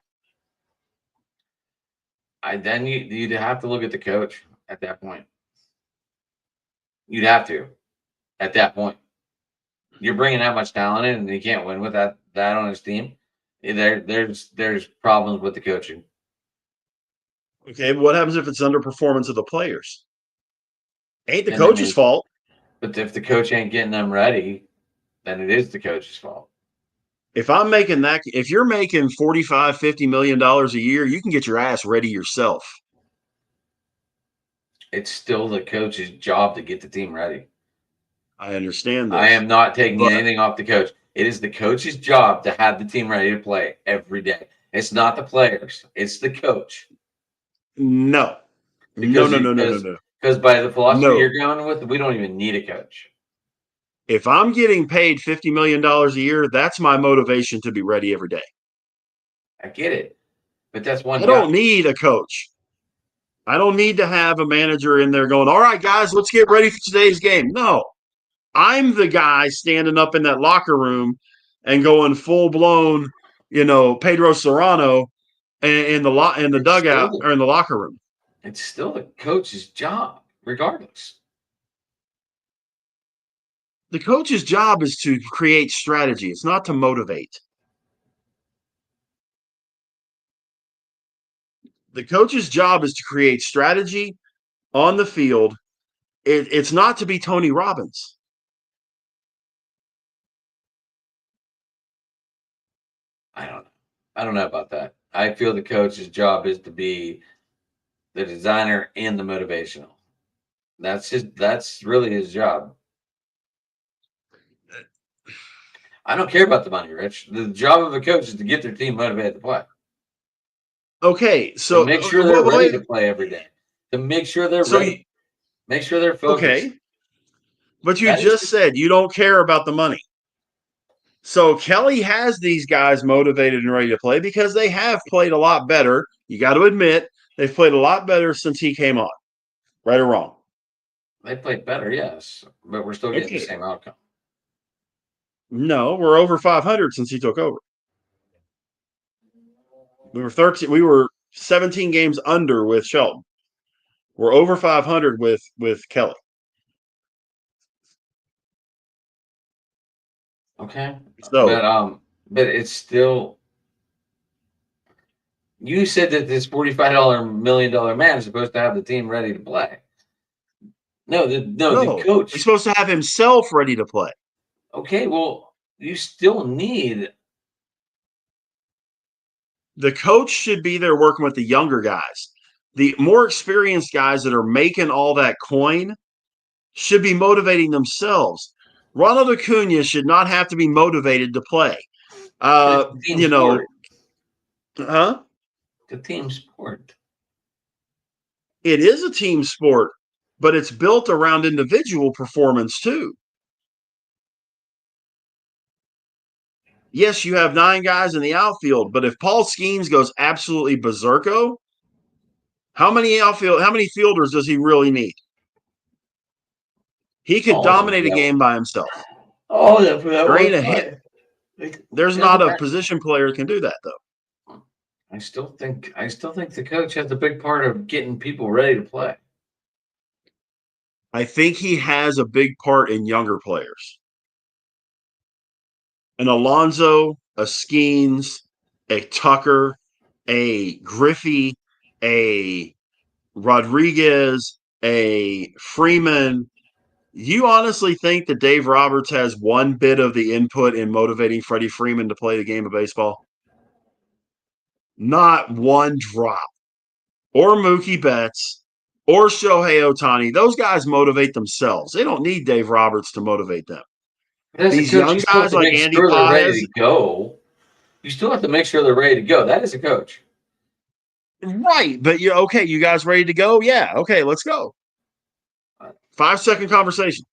Then you'd have to look at the coach at that point. You'd have to at that point. You're bringing that much talent in, and you can't win with that on his team. There's problems with the coaching. Okay, but what happens if it's underperformance of the players? Ain't the coach's fault. But if the coach ain't getting them ready, then it is the coach's fault. If you're making $45, $50 million a year, you can get your ass ready yourself. It's still the coach's job to get the team ready. I understand this. I am not taking anything off the coach. It is the coach's job to have the team ready to play every day. It's not the players. It's the coach. No. No. Because by the philosophy you're going with, we don't even need a coach. If I'm getting paid $50 million a year, that's my motivation to be ready every day. I get it. But that's one I don't need a coach. I don't need to have a manager in there going, all right, guys, let's get ready for today's game. No. I'm the guy standing up in that locker room and going full blown, Pedro Serrano in the dugout or in the locker room. It's still the coach's job, regardless. The coach's job is to create strategy. It's not to motivate. The coach's job is to create strategy on the field. It's not to be Tony Robbins. I don't know about that. I feel the coach's job is to be the designer and the motivational. That's really his job. I don't care about the money, Rich. The job of a coach is to get their team motivated to play. Okay, so to make sure they're ready to play every day. To make sure they're ready. Make sure they're focused. Okay, but you just said you don't care about the money. So Kelly has these guys motivated and ready to play because they have played a lot better. You got to admit, they've played a lot better since he came on. Right or wrong? They played better, yes, but we're still getting the Okay. same outcome. No, we're over 500 since he took over. We were 13. We were 17 games under with Shelton. We're over 500 with Kelly. Okay, So but it's still. You said that this $45 million man is supposed to have the team ready to play. No, the no, he's coach. supposed to have himself ready to play. Okay, well, you still need. The coach should be there working with the younger guys. The more experienced guys that are making all that coin should be motivating themselves. Ronald Acuna should not have to be motivated to play. It's a team You know, sport. huh? It's a team sport. It is a team sport, but it's built around individual performance too. Yes, you have 9 guys in the outfield, but if Paul Skeens goes absolutely berserko, how many fielders does he really need? He could All of them. dominate a Yeah. game by himself. All of them for that There one ain't a hit. play. It There's not doesn't a matter. position player that can do that though. I still think the coach has a big part of getting people ready to play. I think he has a big part in younger players. An Alonso, a Skeens, a Tucker, a Griffey, a Rodriguez, a Freeman. You honestly think that Dave Roberts has one bit of the input in motivating Freddie Freeman to play the game of baseball? Not one drop. Or Mookie Betts or Shohei Ohtani. Those guys motivate themselves. They don't need Dave Roberts to motivate them. But as a These coach, young you still have guys to like make Andy sure they're ready Paez, to go. You still have to make sure they're ready to go. That is a coach. right? But you okay? You guys ready to go? Yeah. Okay, let's go. 5-second conversation,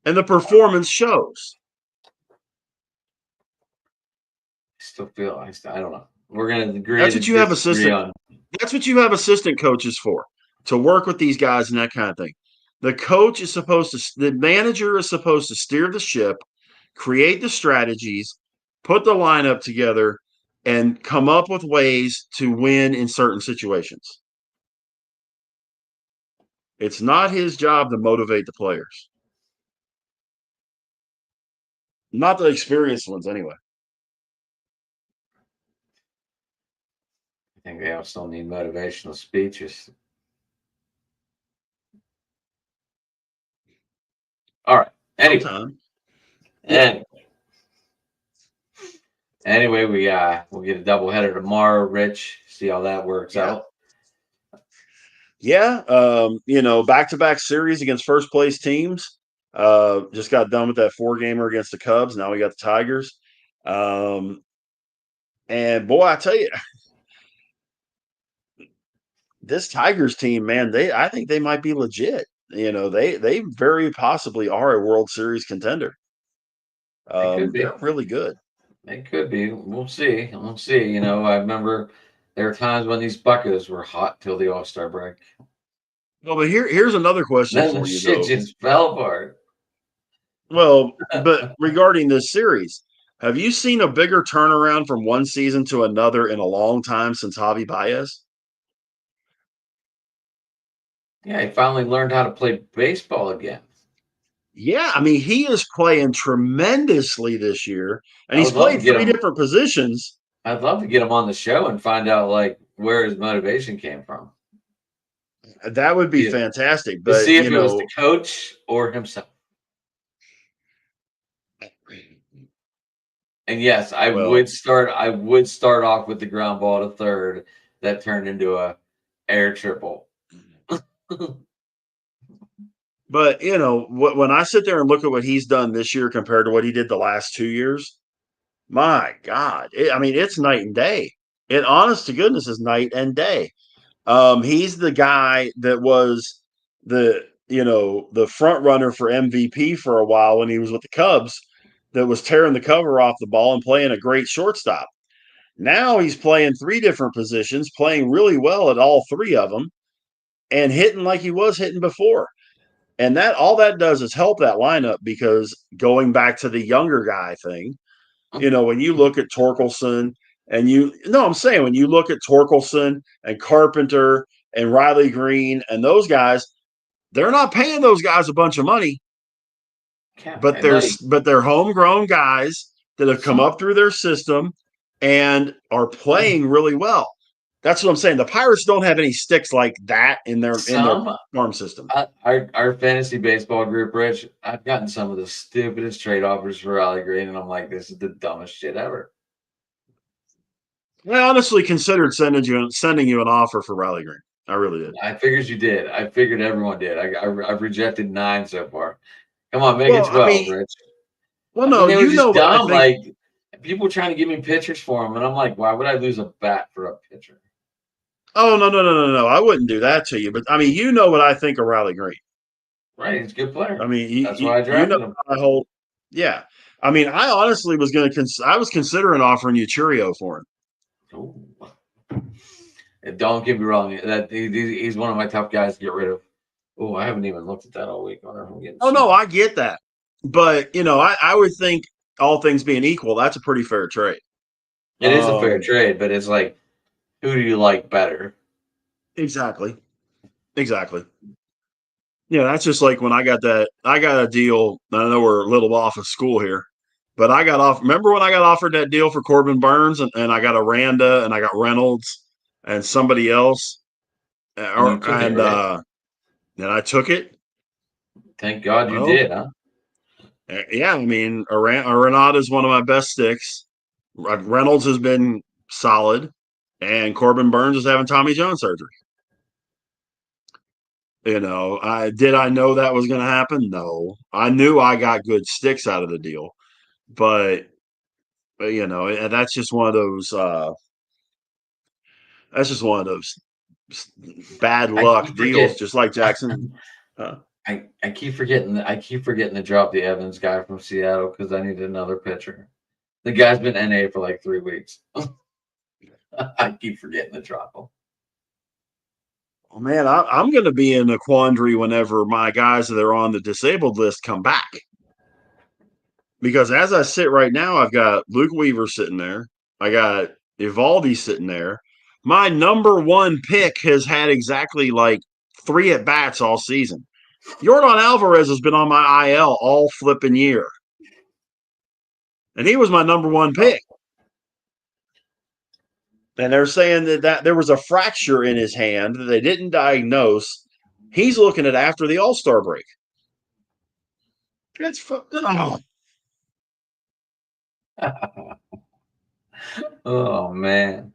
and the performance shows. I still feel I don't know. We're gonna agree That's to what you have disagree assistant. on. That's what you have assistant coaches for, to work with these guys and that kind of thing. The coach is supposed to. The manager is supposed to steer the ship, create the strategies, put the lineup together, and come up with ways to win in certain situations. It's not his job to motivate the players, not the experienced ones, anyway. I think they also need motivational speeches. All right. Anyway, Sometime. Yeah. and anyway, we'll get a double header tomorrow. Rich, see how that works Yeah. out. Yeah. Back to back series against first place teams. Just got done with that 4-gamer against the Cubs. Now we got the Tigers. And boy, I tell you, this Tigers team, man, I think they might be legit. They very possibly are a World Series contender. They could be. They're really good. They could be. We'll see. We'll see. I remember there are times when these Buccos were hot till the All-Star break. Well, but here's another question Then the for you, shit though. just fell apart. Well, but regarding this series, have you seen a bigger turnaround from one season to another in a long time since Javi Baez? Yeah, he finally learned how to play baseball again. Yeah, I mean, he is playing tremendously this year, and I he's would love to played get 3 him. different positions. I'd love to get him on the show and find out like where his motivation came from. That would be Yeah. fantastic. To But, see if it was the coach or himself. And yes, I well, would start. I would start off with the ground ball to third that turned into a air triple. but when I sit there and look at what he's done this year compared to what he did the last 2 years, my God, I mean, it's night and day. It, honest to goodness, is night and day. He's the guy that was the front runner for MVP for a while when he was with the Cubs, that was tearing the cover off the ball and playing a great shortstop. Now he's playing 3 different positions, playing really well at all 3 of them. and hitting like he was hitting before. And that all that does is help that lineup because going back to the younger guy thing, when you look at Torkelson and I'm saying when you look at Torkelson and Carpenter and Riley Green and those guys, they're not paying those guys a bunch of money, Yeah, but and like they're homegrown guys that have come some up through their system and are playing really well. That's what I'm saying. The Pirates don't have any sticks like that in their some farm system. our fantasy baseball group, Rich. I've gotten some of the stupidest trade offers for Riley Green, and I'm like, this is the dumbest shit ever. I honestly considered sending you an offer for Riley Green. I really did. I figured you did. I figured everyone did. I've rejected 9 so far. Come on, make it Well, 12, Rich. I mean, no, they were you know just what I dumb. think. Like people trying to give me pitchers for him, and I'm like, why would I lose a bat for a pitcher? Oh no! I wouldn't do that to you. But I mean, you know what I think of Riley Green. Right, he's a good I player. mean, That's why I you know drafted him. I hold. Yeah, I mean, I honestly was going to. I was considering offering you Churio for him. Ooh. Don't get me wrong. He's one of my tough guys to get rid of. Oh, I haven't even looked at that all week. I wonder if I'm getting Oh no, sued. I get that, but I would think all things being equal, that's a pretty fair trade. It is a fair Um, trade, but it's like, who do you like better? exactly, exactly. Yeah, that's just like when I got a deal. I know we're a little off of school here, but I got off. Remember when I got offered that deal for Corbin Burns and I got Aranda and I got Reynolds and somebody else, And you took it, right? and I took it. Thank God you Well, did, huh? yeah, I mean, Arenado is one of my best sticks. Reynolds has been solid, and Corbin Burns is having Tommy John surgery. I know that was going to happen? No, I knew I got good sticks out of the deal, but that's just one of those. That's just one of those bad I luck keep deals, forgetting. just like Jackson. Uh, I keep forgetting that I keep forgetting to drop the Evans guy from Seattle because I need another pitcher. The guy's been NA for like 3 weeks. I keep forgetting to drop him. oh man, I'm going to be in a quandary whenever my guys that are on the disabled list come back. Because as I sit right now, I've got Luke Weaver sitting there. I got Evaldi sitting there. My number one pick has had exactly like 3 at bats all season. Jordan Alvarez has been on my IL all flipping year. And he was my number one pick. And they're saying that there was a fracture in his hand that they didn't diagnose. He's looking at after the All-Star break. That's oh. Oh man.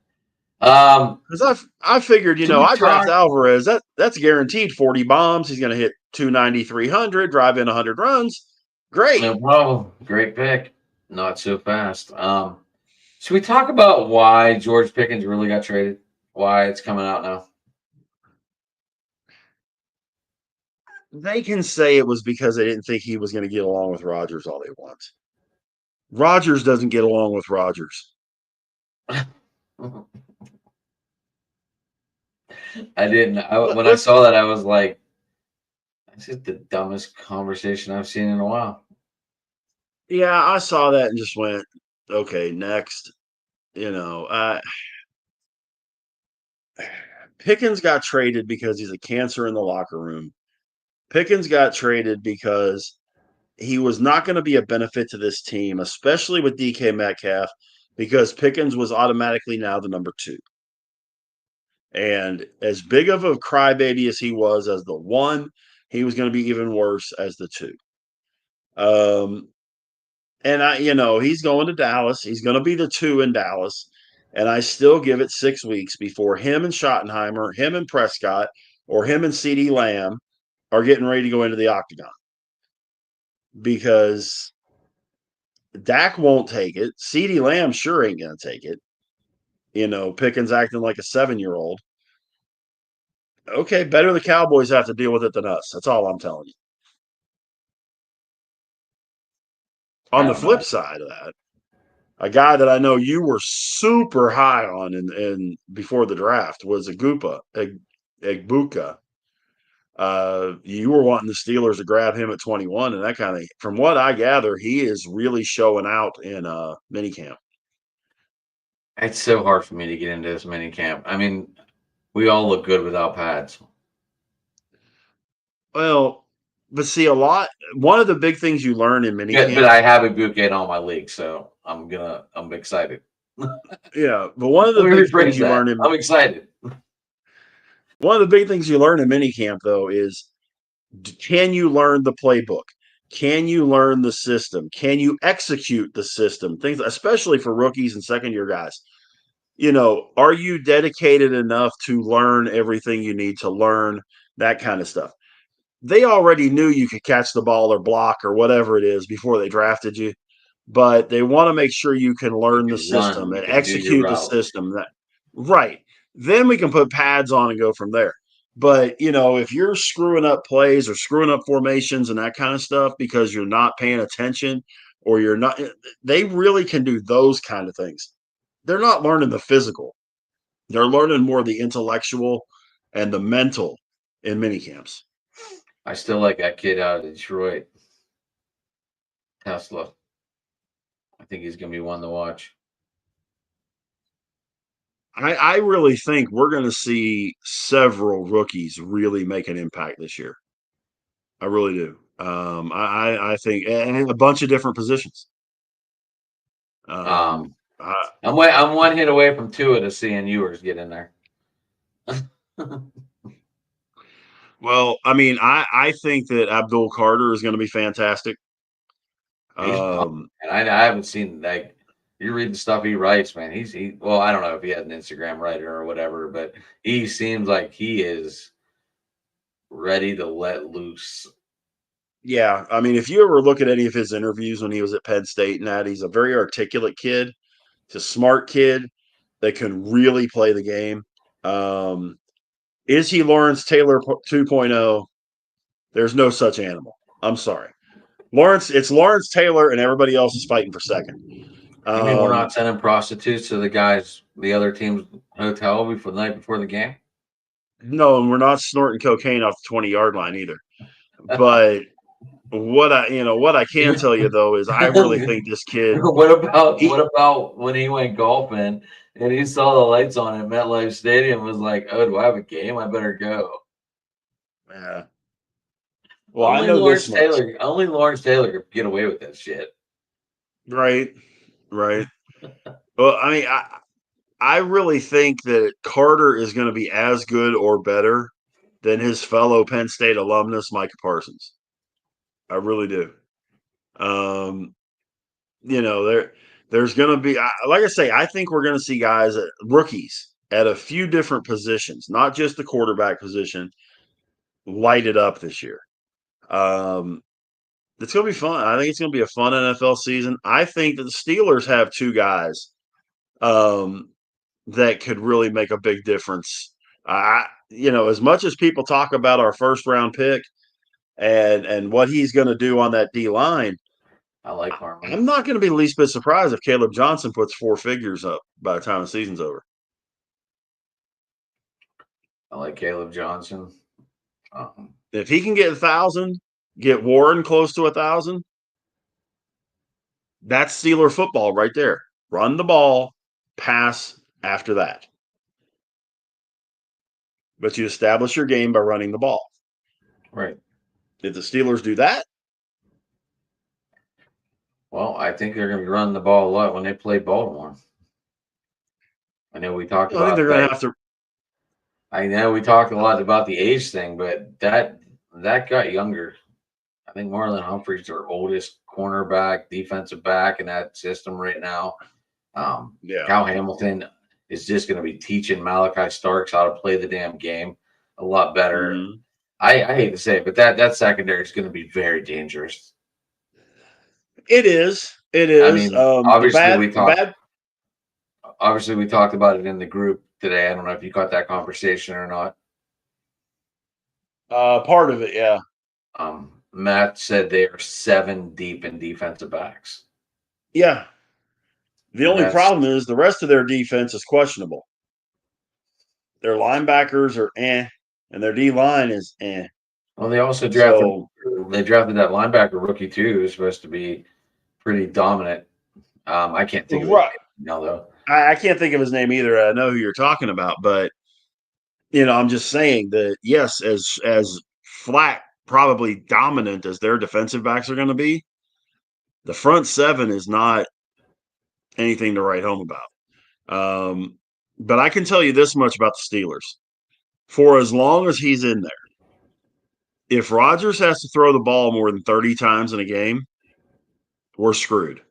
Um, Because I figured, can we I draft talk? Alvarez. That's guaranteed 40 bombs. He's going to hit 290, 300, drive in 100 runs. Great. No problem. Great pick. Not so fast. Should we talk about why George Pickens really got traded? Why it's coming out now? They can say it was because they didn't think he was going to get along with Rodgers all they want. Rodgers doesn't get along with Rodgers. I didn't. When I Let's saw that, I was like, "This is the dumbest conversation I've seen in a while." Yeah, I saw that and just went, okay, next. You know, uh, Pickens got traded because he's a cancer in the locker room. Pickens got traded because he was not going to be a benefit to this team, especially with DK Metcalf, because Pickens was automatically now the number 2. And as big of a crybaby as he was as the 1, he was going to be even worse as the 2. Um, and he's going to Dallas. He's going to be the 2 in Dallas. And I still give it 6 weeks before him and Schottenheimer, him and Prescott, or him and CeeDee Lamb are getting ready to go into the octagon. Because Dak won't take it. CeeDee Lamb sure ain't going to take it. Pickens acting like a 7-year-old. Okay, better the Cowboys have to deal with it than us. That's all I'm telling you. On I the don't flip know. side of that, a guy that I know you were super high on in before the draft was Egbuka. You were wanting the Steelers to grab him at 21 and that kind of thing. From what I gather, he is really showing out in minicamp. It's so hard for me to get into this mini camp. I mean, we all look good without pads. Well, but see, one of the big things you learn in But minicamp, I have a boot in all my leagues, so I'm excited. yeah, but one of Let the me big things rephrase you that. learn in I'm excited. one of the big things you learn in minicamp though is can you learn the playbook? Can you learn the system? Can you execute the system? Things, especially for rookies and second year guys. Are you dedicated enough to learn everything you need to learn? That kind of stuff. They already knew you could catch the ball or block or whatever it is before they drafted you, but they want to make sure you can You learn the can run. system You and can do your execute the routes. system. Right. Then we can put pads on and go from there. But, if you're screwing up plays or screwing up formations and that kind of stuff because you're not paying attention or you're not, they really can do those kind of things. They're not learning the physical, they're learning more the intellectual and the mental in mini camps. I still like that kid out of Detroit, Tesla. I think he's gonna be one to watch. I really think we're going to see several rookies really make an impact this year. I really do. I think and a bunch of different positions. Um, Um, I, I'm one hit away from Tua to seeing Ewers get in there. well, I mean, I think that Abdul Carter is going to be fantastic. He's pumped, Um, and I haven't seen like you read the stuff he writes, man. Well, I don't know if he has an Instagram writer or whatever, but he seems like he is ready to let loose. yeah, I mean, if you ever look at any of his interviews when he was at Penn State and that, he's a very articulate kid. He's a smart kid that can really play the game. Um, is he Lawrence Taylor 2.0? There's no such animal. I'm sorry. It's Lawrence Taylor and everybody else is fighting for second. You mean we're not Um, sending prostitutes to the other team's hotel before the night before the game? no, and we're not snorting cocaine off the 20-yard line either. But what I can tell you though is I really think this kid What he about when he went golfing and he saw the lights on at MetLife Stadium was like, oh, do I have a game? I better go. yeah. Well, I know this much. Only Lawrence Taylor could get away with that shit. Right. Right. Well, I mean, I really think that Carter is going to be as good or better than his fellow Penn State alumnus, Micah Parsons. I really do. Um, there's going to be, like I say, I think we're going to see guys, rookies at a few different positions, not just the quarterback position, light it up this year. Um, it's going to be fun. I think it's going to be a fun NFL season. I think that the Steelers have two guys um, that could really make a big difference. As much as people talk about our first round pick and what he's going to do on that D line, I like Harmon. I'm not going to be the least bit surprised if Caleb Johnson puts four figures up by the time the season's over. I like Caleb Johnson. If he can get 1,000, get Warren close to 1,000, that's Steeler football right there. Run the ball, pass after that. But you establish your game by running the ball. Right. If the Steelers do that, Well, I think they're going to be running the ball a lot when they play Baltimore. I know we talked I think they're about going to that. have to. I know we talked a lot about the age thing, but that got younger. I think Marlon Humphrey's their oldest cornerback, defensive back in that system right now. Yeah. Cal Hamilton is just going to be teaching Malachi Starks how to play the damn game a lot better. Mm-hmm. I hate to say it, but that secondary is going to be very dangerous. It is. It I is. mean, The bad obviously we talked about it in the group today. I don't know if you caught that conversation or not. part of it, yeah. Matt said they are 7 deep in defensive backs, Yeah. The and only that's problem is the rest of their defense is questionable. Their linebackers are and their D line is Well, they also drafted So that linebacker rookie too, who's supposed to be pretty dominant. I can't think of his right, name now though. I can't think of his name either. I know who you're talking about, but I'm just saying that yes, as flat, probably dominant as their defensive backs are going to be, the front seven is not anything to write home about. But I can tell you this much about the Steelers: for as long as he's in there, if Rodgers has to throw the ball more than 30 times in a game, we're screwed.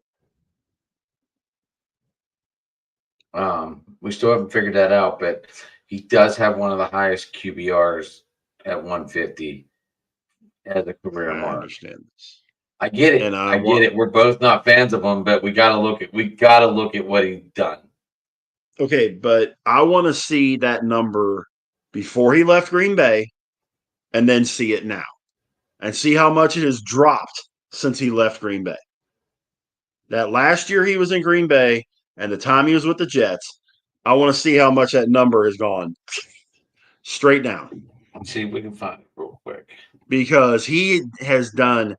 We still haven't figured that out, but he does have one of the highest QBRs at 150 as a career I mark. understand this, I get and it. I I get want it. We're both not fans of him, but we gotta look at what he's done. okay, but I want to see that number before he left Green Bay, and then see it now, and see how much it has dropped since he left Green Bay. That last year he was in Green Bay, and the time he was with the Jets, I want to see how much that number has gone straight down Let's see if we can find it real quick. because he has done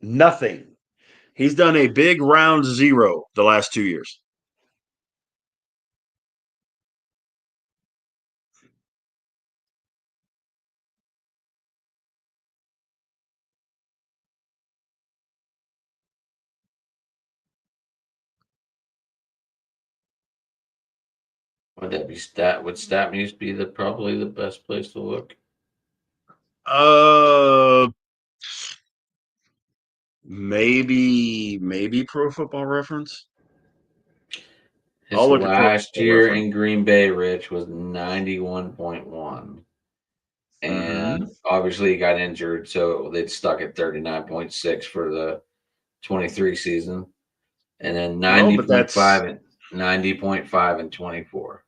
nothing. He's done a big round zero the last 2 years. Would that be stat? Would StatMuse be probably the best place to look? Uh, maybe Pro Football Reference. His I'll look at Pro last Football year Reference. in Green Bay, Rich, was 91.1. Mm-hmm. And obviously he got injured, so they'd stuck at 39.6 for the 23 season, and then Well, but 90.5 that's and 90.5 and 24.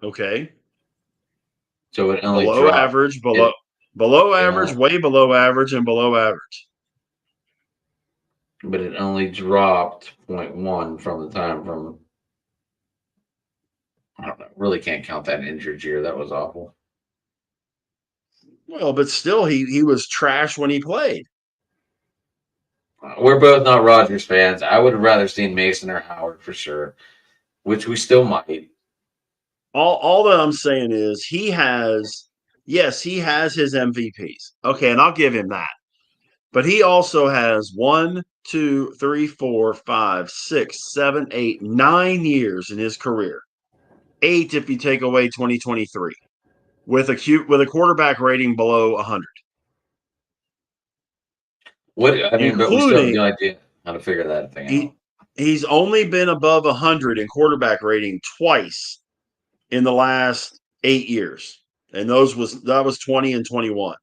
okay. So it only Below dropped average, it. below It average, only, way below average, and below average. but it only dropped point 0.1 from the time from. I don't know. Really can't count that injured year. That was awful. Well, but still, he was trash when he played. We're both not Rodgers fans. I would have rather seen Mason or Howard for sure, which we still might. All that I'm saying is he has his MVPs. Okay, and I'll give him that. But he also has 1, 2, 3, 4, 5, 6, 7, 8, 9 years in his career. 8 if you take away 2023, with a quarterback rating below 100, What I mean, but we still have including no idea how to figure that thing out. he he's only been above 100 in quarterback rating twice in the last 8 years, and that was 20 and 21.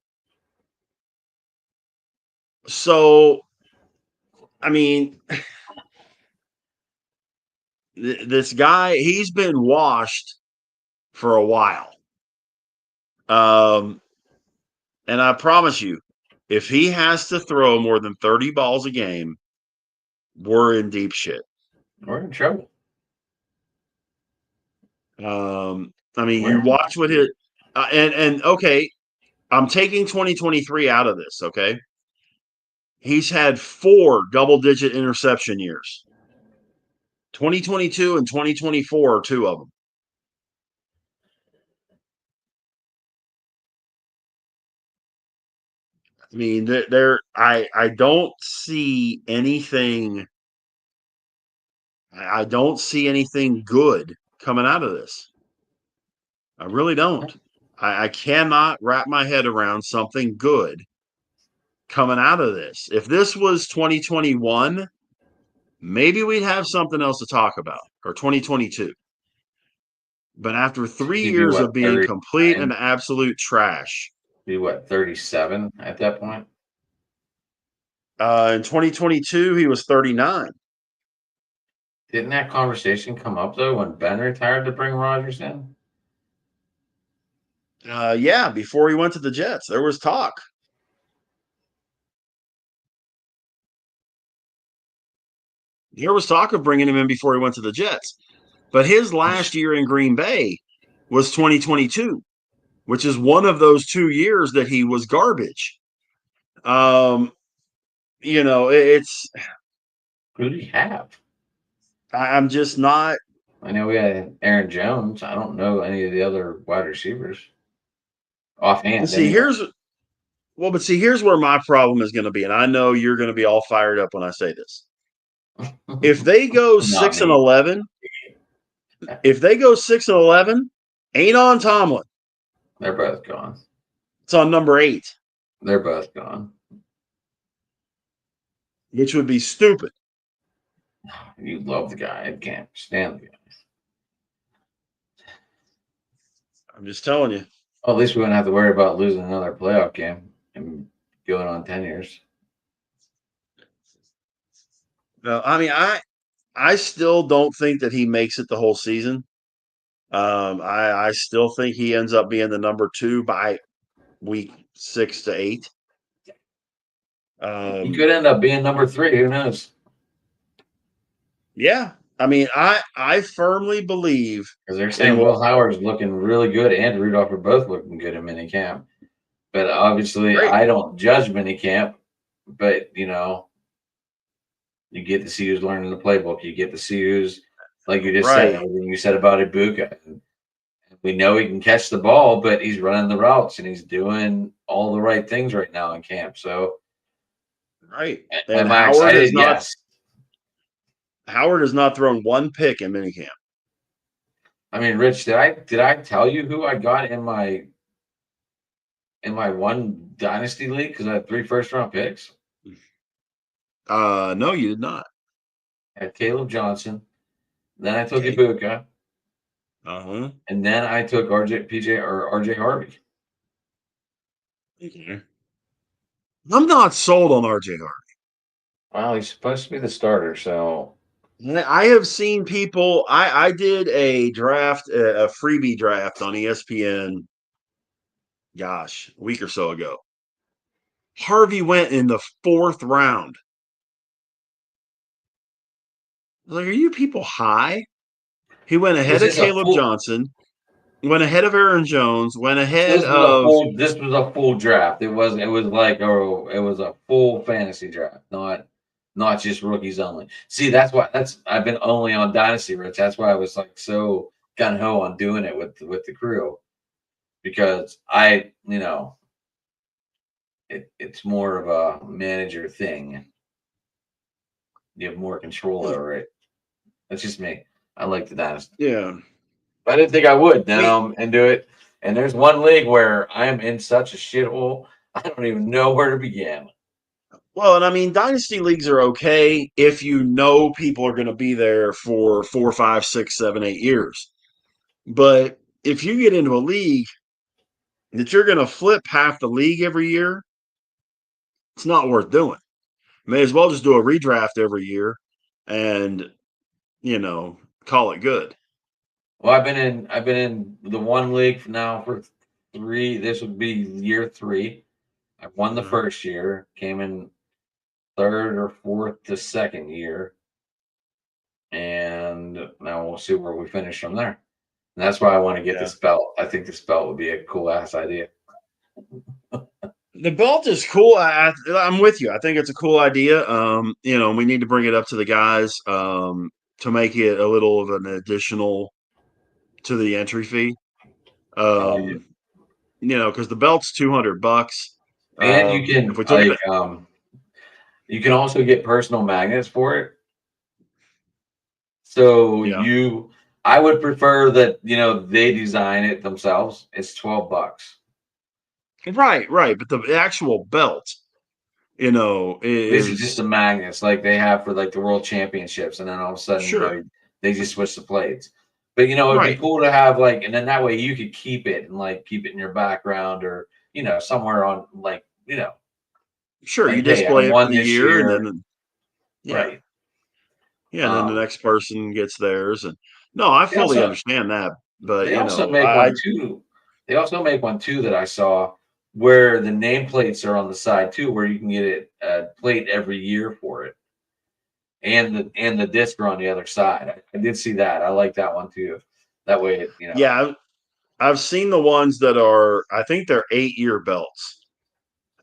So, I mean, this guy, he's been washed for a while. Um, and I promise you, if he has to throw more than 30 balls a game, we're in deep shit. We're in trouble. I mean, you We're watch what his and okay, I'm taking 2023 out of this. Okay, he's had 4 double-digit interception years. 2022 and 2024 are 2 of them. I mean, I don't see anything. I don't see anything good coming out of this. I really don't. I cannot wrap my head around something good coming out of this. If this was 2021, maybe we'd have something else to talk about, or 2022. But after three he'd be years of what being complete 39, and absolute trash, be what 37 at that point. in 2022, he was 39. Didn't that conversation come up though when Ben retired to bring Rodgers in? Yeah, before he went to the Jets, there was talk. There was talk of bringing him in before he went to the Jets. But his last year in Green Bay was 2022. which is one of those 2 years that he was garbage. Um, it's Who do you have? I'm just not. I know we had Aaron Jones. I don't know any of the other wide receivers offhand. See, Anyway, here's where my problem is going to be, and I know you're going to be all fired up when I say this. If they go not six and me. 11, if they go 6-11, ain't on Tomlin. They're both gone. It's on number 8, They're both gone. which would be stupid. You love the guy. I can't stand the guy. I'm just telling you. Well, at least we wouldn't have to worry about losing another playoff game and going on 10 years. No, I mean, I still don't think that he makes it the whole season. I still think he ends up being the number 2 by week 6 to 8. He could end up being number 3. Who knows? Yeah, I mean, I firmly believe Because they're in saying what. Will Howard's looking really good and Rudolph are both looking good in minicamp. But obviously, Great, I don't judge minicamp. But, you get to see who's learning the playbook. You get to see who's, like you just said, right, everything you said about Ibuka. We know he can catch the ball, but he's running the routes and he's doing all the right things right now in camp. So, right. And am I excited? Yes. Howard has not thrown one pick in minicamp. I mean, Rich, did I tell you who I got in my one dynasty league because I had 3 first-round picks? No, you did not. I had Caleb Johnson, then I took Okay. Ibuka, Uh-huh. and then I took RJ Harvey. Okay. I'm not sold on RJ Hart. Well, he's supposed to be the starter, so I have seen people. I did a draft, a freebie draft on ESPN. Gosh, a week or so ago. Harvey went in the 4th round. Like, are you people high? He went was ahead of this a Caleb full? Johnson, went ahead of Aaron Jones, went So ahead of. this was a full draft. It was a full fantasy draft, not just rookies only. See, I've been only on Dynasty, Rich. That's why I was like so gun ho on doing it with the crew because it's more of a manager thing. You have more control over it. That's just me. I like the Dynasty. Yeah. I didn't think I would. I Then mean, I'm into it. And there's one league where I am in such a shithole, I don't even know where to begin. well, and I mean, dynasty leagues are okay if you know people are going to be there for 4, 5, 6, 7, 8 years. But if you get into a league that you're going to flip half the league every year, it's not worth doing. May as well just do a redraft every year and, call it good. Well, I've been in the one league now for 3. This would be year 3. I won the Uh-huh. first year, came in third or fourth the second year, and now we'll see where we finish from there. And that's why I want to get Yeah. this belt. I think this belt would be a cool ass idea. The belt is cool. I'm with you. I think it's a cool idea. We need to bring it up to the guys to make it a little of an additional to the entry fee. Oh yeah. Um, because the belt's $200. And you If can we took it, you can also get personal magnets for it. So yeah, I would prefer that they design it themselves. It's $12. right. But the actual belt, This is just the is magnets like they have for like the world championships, and then all of a sudden, sure, they just switch the plates. But it'd be right, cool to have like, and then that way you could keep it and like keep it in your background or somewhere on sure. You like hey, I display it for won the this year, and year, then yeah, right? yeah, and then the Um, next person gets theirs, and no, I they fully also understand that, but they also make I one too. They also make one too that I saw where the nameplates are on the side too, where you can get it a plate every year for it. And the disc are on the other side. I did see that. I like that one too. That way, yeah, I've seen the ones that are, I think they're 8-year belts,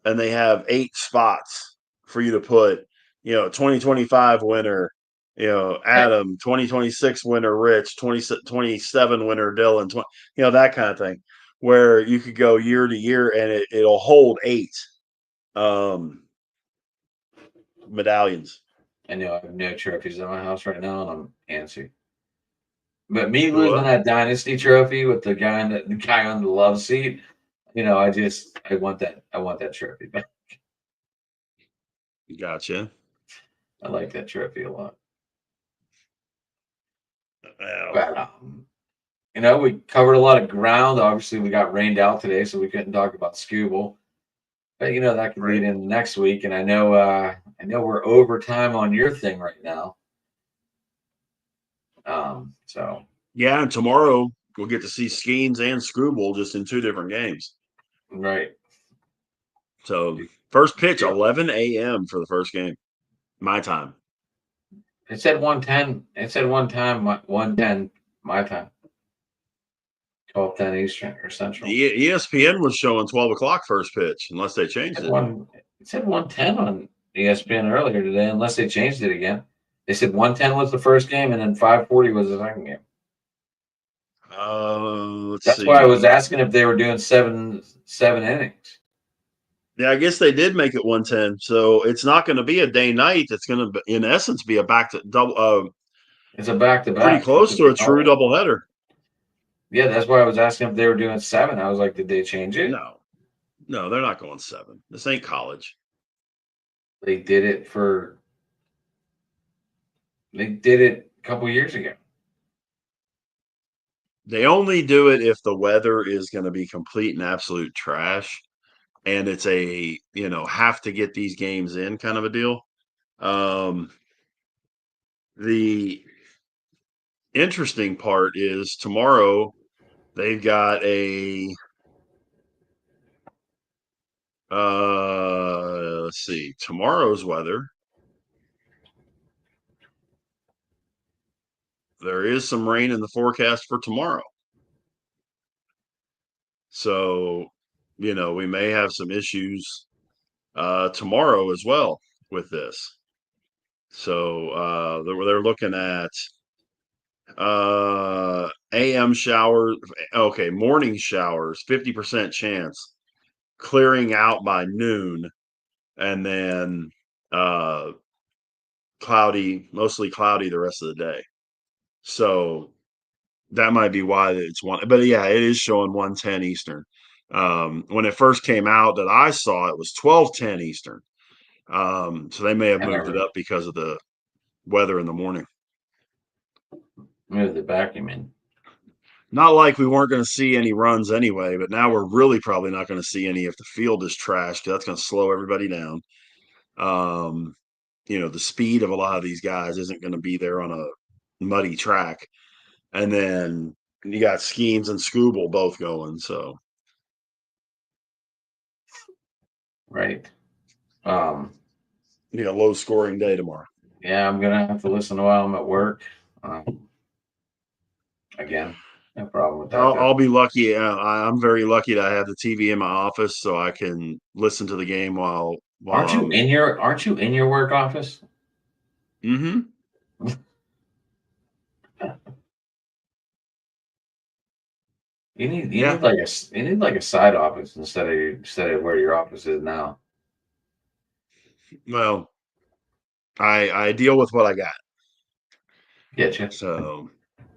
and they have 8 spots for you to put, 2025 winner, Adam, 2026 winner, Rich, 2027 winner, Dylan, that kind of thing, where you could go year to year and it'll hold 8 um, medallions. I know I have no trophies in my house right now, and I'm antsy. But me Do losing what? that dynasty trophy with the guy on the love seat, I want that trophy back. Gotcha. I like that trophy a lot. Well, But we covered a lot of ground. Obviously, we got rained out today, so we couldn't talk about Scooble. But that could lead right. into next week. And I know we're over time on your thing right now. So Yeah, and tomorrow we'll get to see Skeens and Screwball just in 2 different games. right. So first pitch 11 a.m. for the first game, my time. It said 110. It said 110 my time. 12:10 Eastern or Central. ESPN was showing 12 o'clock first pitch, unless they It changed said it. one. It said 110 on ESPN earlier today, unless they changed it again. They said 110 was the first game, and then 5:40 was the second game. Let's That's why I was see. asking if they were doing seven innings. Yeah, I guess they did make it 110. So it's not going to be a day night. It's going to, in essence, be a back to double, It's a back to pretty back. That's close what to they a true call it. doubleheader. Yeah, that's why I was asking if they were doing seven. I was like, did they change it? No, no, they're not going 7. This ain't college. They did it for. They did it a couple years ago. They only do it if the weather is going to be complete and absolute trash, and it's a have to get these games in kind of a deal. Um, the interesting part is tomorrow they've got a let's see, tomorrow's weather. There is some rain in the forecast for tomorrow. So, we may have some issues tomorrow as well with this. So they're looking at AM showers. Okay, morning showers, 50% chance, clearing out by noon, and then uh, cloudy, mostly cloudy the rest of the day. So that might be why it's one. But yeah, it is showing 110 Eastern. When it first came out that I saw, it was 12:10 Eastern. So they may have I moved it never up because of the weather in the morning. moved it back. You mean? Not like we weren't going to see any runs anyway, but now we're really probably not going to see any if the field is trash because that's going to slow everybody down. Um, the speed of a lot of these guys isn't going to be there on a muddy track. And then you got Skeens and Scooble both going. So Right. Um. low scoring day tomorrow. Yeah, I'm gonna have to listen while I'm at work. Again, no problem with that I'll though. be lucky. I'm very lucky that I have the TV in my office so I can listen to the game while I'm. Aren't you in your work office? Mm-hmm. You Yeah. need like a side office instead of where your office is now. Well, I deal with what I got. Get you? So,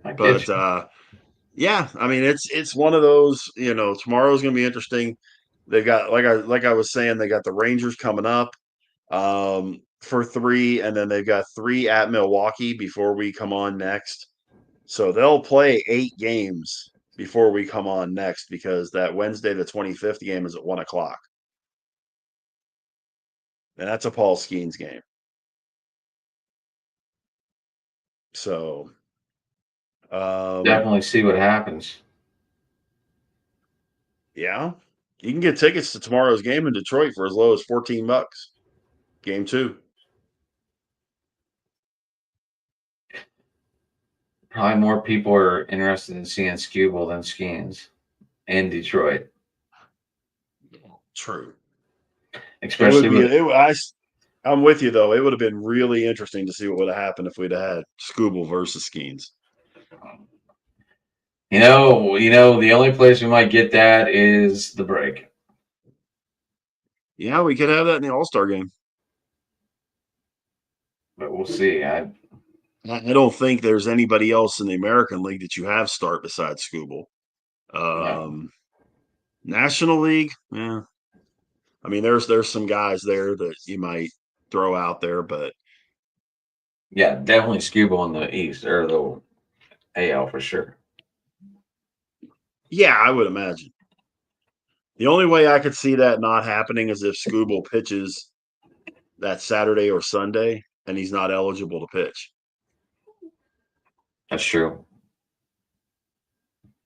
I get but you. yeah, I mean it's one of those. Tomorrow's going to be interesting. They've got like I was saying, they got the Rangers coming up for 3, and then they've got 3 at Milwaukee before we come on next. So they'll play 8 games before we come on next because that Wednesday the 25th game is at 1 o'clock, and that's a Paul Skeens game. So um, Definitely see what happens. yeah, you can get tickets to tomorrow's game in Detroit for as low as $14. Game 2. Probably more people are interested in seeing Skubal than Skeens. and Detroit, True. It would especially be. with I'm with you though. It would have been really interesting to see what would have happened if we'd have had Scooble versus Skeens. the only place we might get that is the break. Yeah, we could have that in the All Star game. But we'll see. I don't think there's anybody else in the American League that you have start besides Scooble. No. Um, National League, yeah. I mean, there's some guys there that you might throw out there, but Yeah, definitely Scuba on the East or the AL for sure. yeah, I would imagine. The only way I could see that not happening is if Scooble pitches that Saturday or Sunday and he's not eligible to pitch. That's true.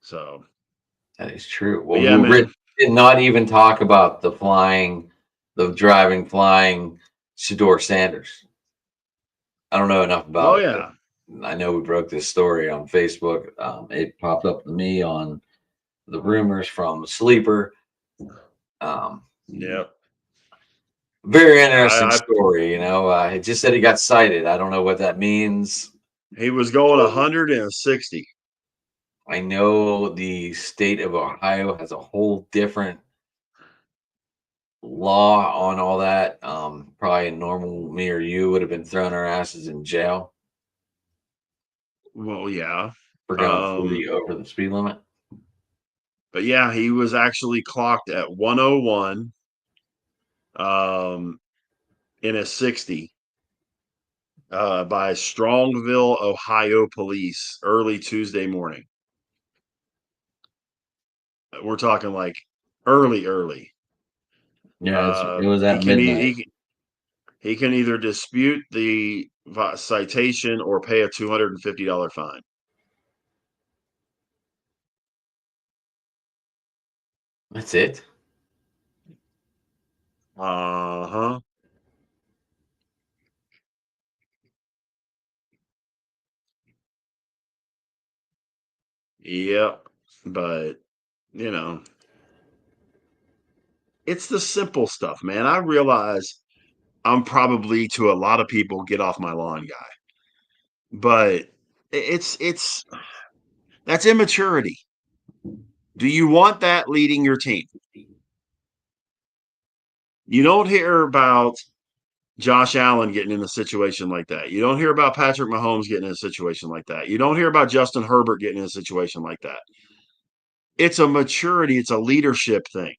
So, That is true. but Well, yeah, we man. did not even talk about the driving, flying Shador Sanders. I don't know enough about Oh it, but yeah, I know we broke this story on Facebook. It popped up to me on the rumors from Sleeper. Um, yeah. Very interesting I story. It just said he got cited. I don't know what that means. he was going 160. I know the state of Ohio has a whole different law on all that. Probably normal me or you would have been throwing our asses in jail Well, yeah. for going Um, 40 over the speed limit. but yeah, he was actually clocked at 101 um in a 60 by Strongville, Ohio police early Tuesday morning. We're talking like early. Yeah, it Uh, was he at can midnight. he can either dispute the citation or pay a $250 fine. That's it. Uh huh. Yep. But you know, it's the simple stuff, man. I realize I'm probably to a lot of people get off my lawn guy, but it's that's immaturity. Do you want that leading your team? You don't hear about Josh Allen getting in a situation like that. You don't hear about Patrick Mahomes getting in a situation like that. You don't hear about Justin Herbert getting in a situation like that. It's a maturity, it's a leadership thing.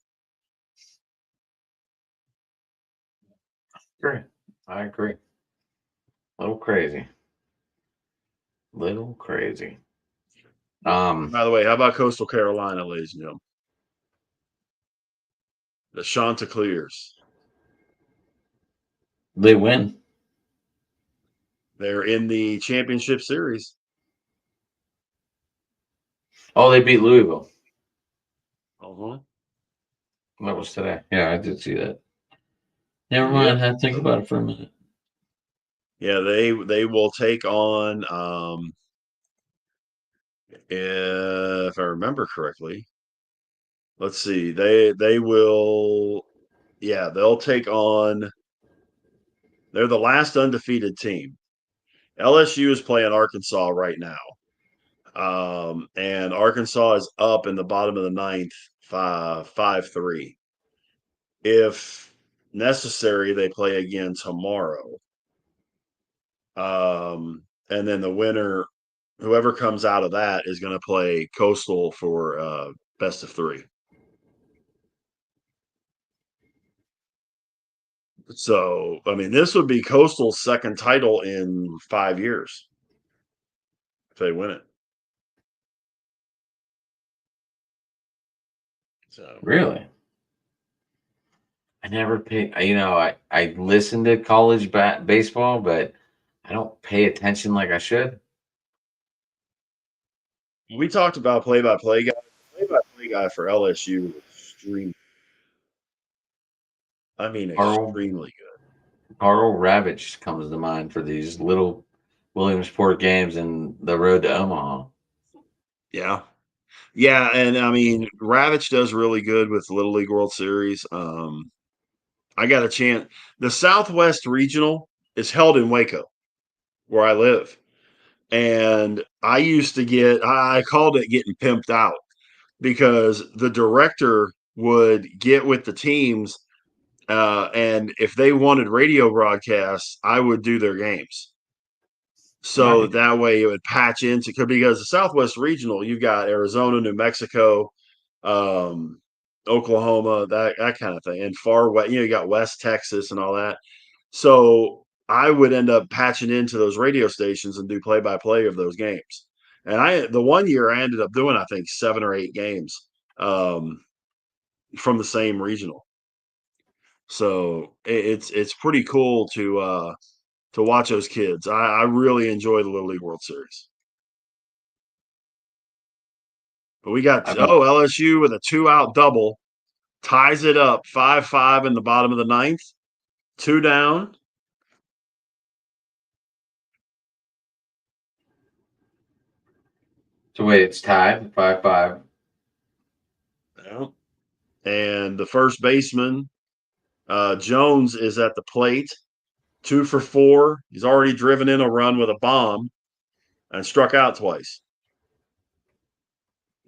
Great. I agree. Little crazy. Little crazy. Um, By the way, how about Coastal Carolina, ladies and gentlemen? The Chanticleers. they win. They're in the championship series. Oh, they beat Louisville. Uh-huh. That was today. Yeah, I did see that. Never mind. I Yep. had to think So about it for a minute. yeah, they will take on if I remember correctly. Let's see. They will yeah, they'll take on they're the last undefeated team. LSU is playing Arkansas right now. And Arkansas is up in the bottom of the ninth, 5-3. If necessary, they play again tomorrow. And then the winner, whoever comes out of that, is going to play Coastal for best of three. So, I mean, this would be Coastal's second title in 5 years if they win it. So, Really? I never pay. I listen to college baseball, but I don't pay attention like I should. we talked about play-by-play guy. Play-by-play guy for LSU is extreme. I mean, Carl extremely good. Carl Ravitch comes to mind for these little Williamsport games and the road to Omaha. Yeah. Yeah, and I mean, Ravitch does really good with Little League World Series. I got a chance. The Southwest Regional is held in Waco, where I live. And I used to I called it getting pimped out because the director would get with the teams, and if they wanted radio broadcasts, I would do their games. So Nice. that way it would patch into because the Southwest Regional, you've got Arizona, New Mexico, um, Oklahoma, that kind of thing, and far west. You got West Texas and all that. So I would end up patching into those radio stations and do play by play of those games. And the one year I ended up doing, I think, 7 or 8 games um, from the same regional. So it's pretty cool to watch those kids. I really enjoy the Little League World Series. But we got I bet. LSU with a 2-out double ties it up 5-5 in the bottom of the ninth, 2 down. So wait, it's tied 5-5. Yeah. And the first baseman, Jones, is at the plate, 2 for 4. He's already driven in a run with a bomb and struck out twice.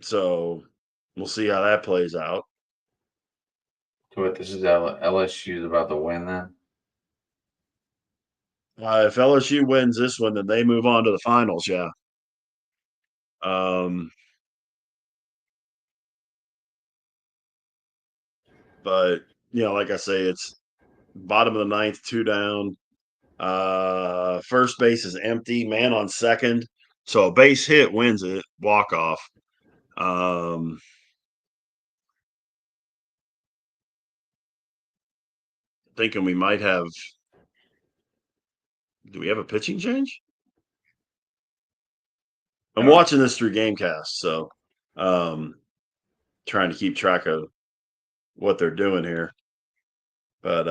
So we'll see how that plays out. So what? This is LSU's about to win then. If LSU wins this one, then they move on to the finals. Yeah. Um, but like I say, it's bottom of the ninth, 2 down. First base is empty, man on second. So a base hit wins it, walk off. Um, Thinking we might have. Do we have a pitching change? I'm No. watching this through GameCast, so um, trying to keep track of what they're doing here. But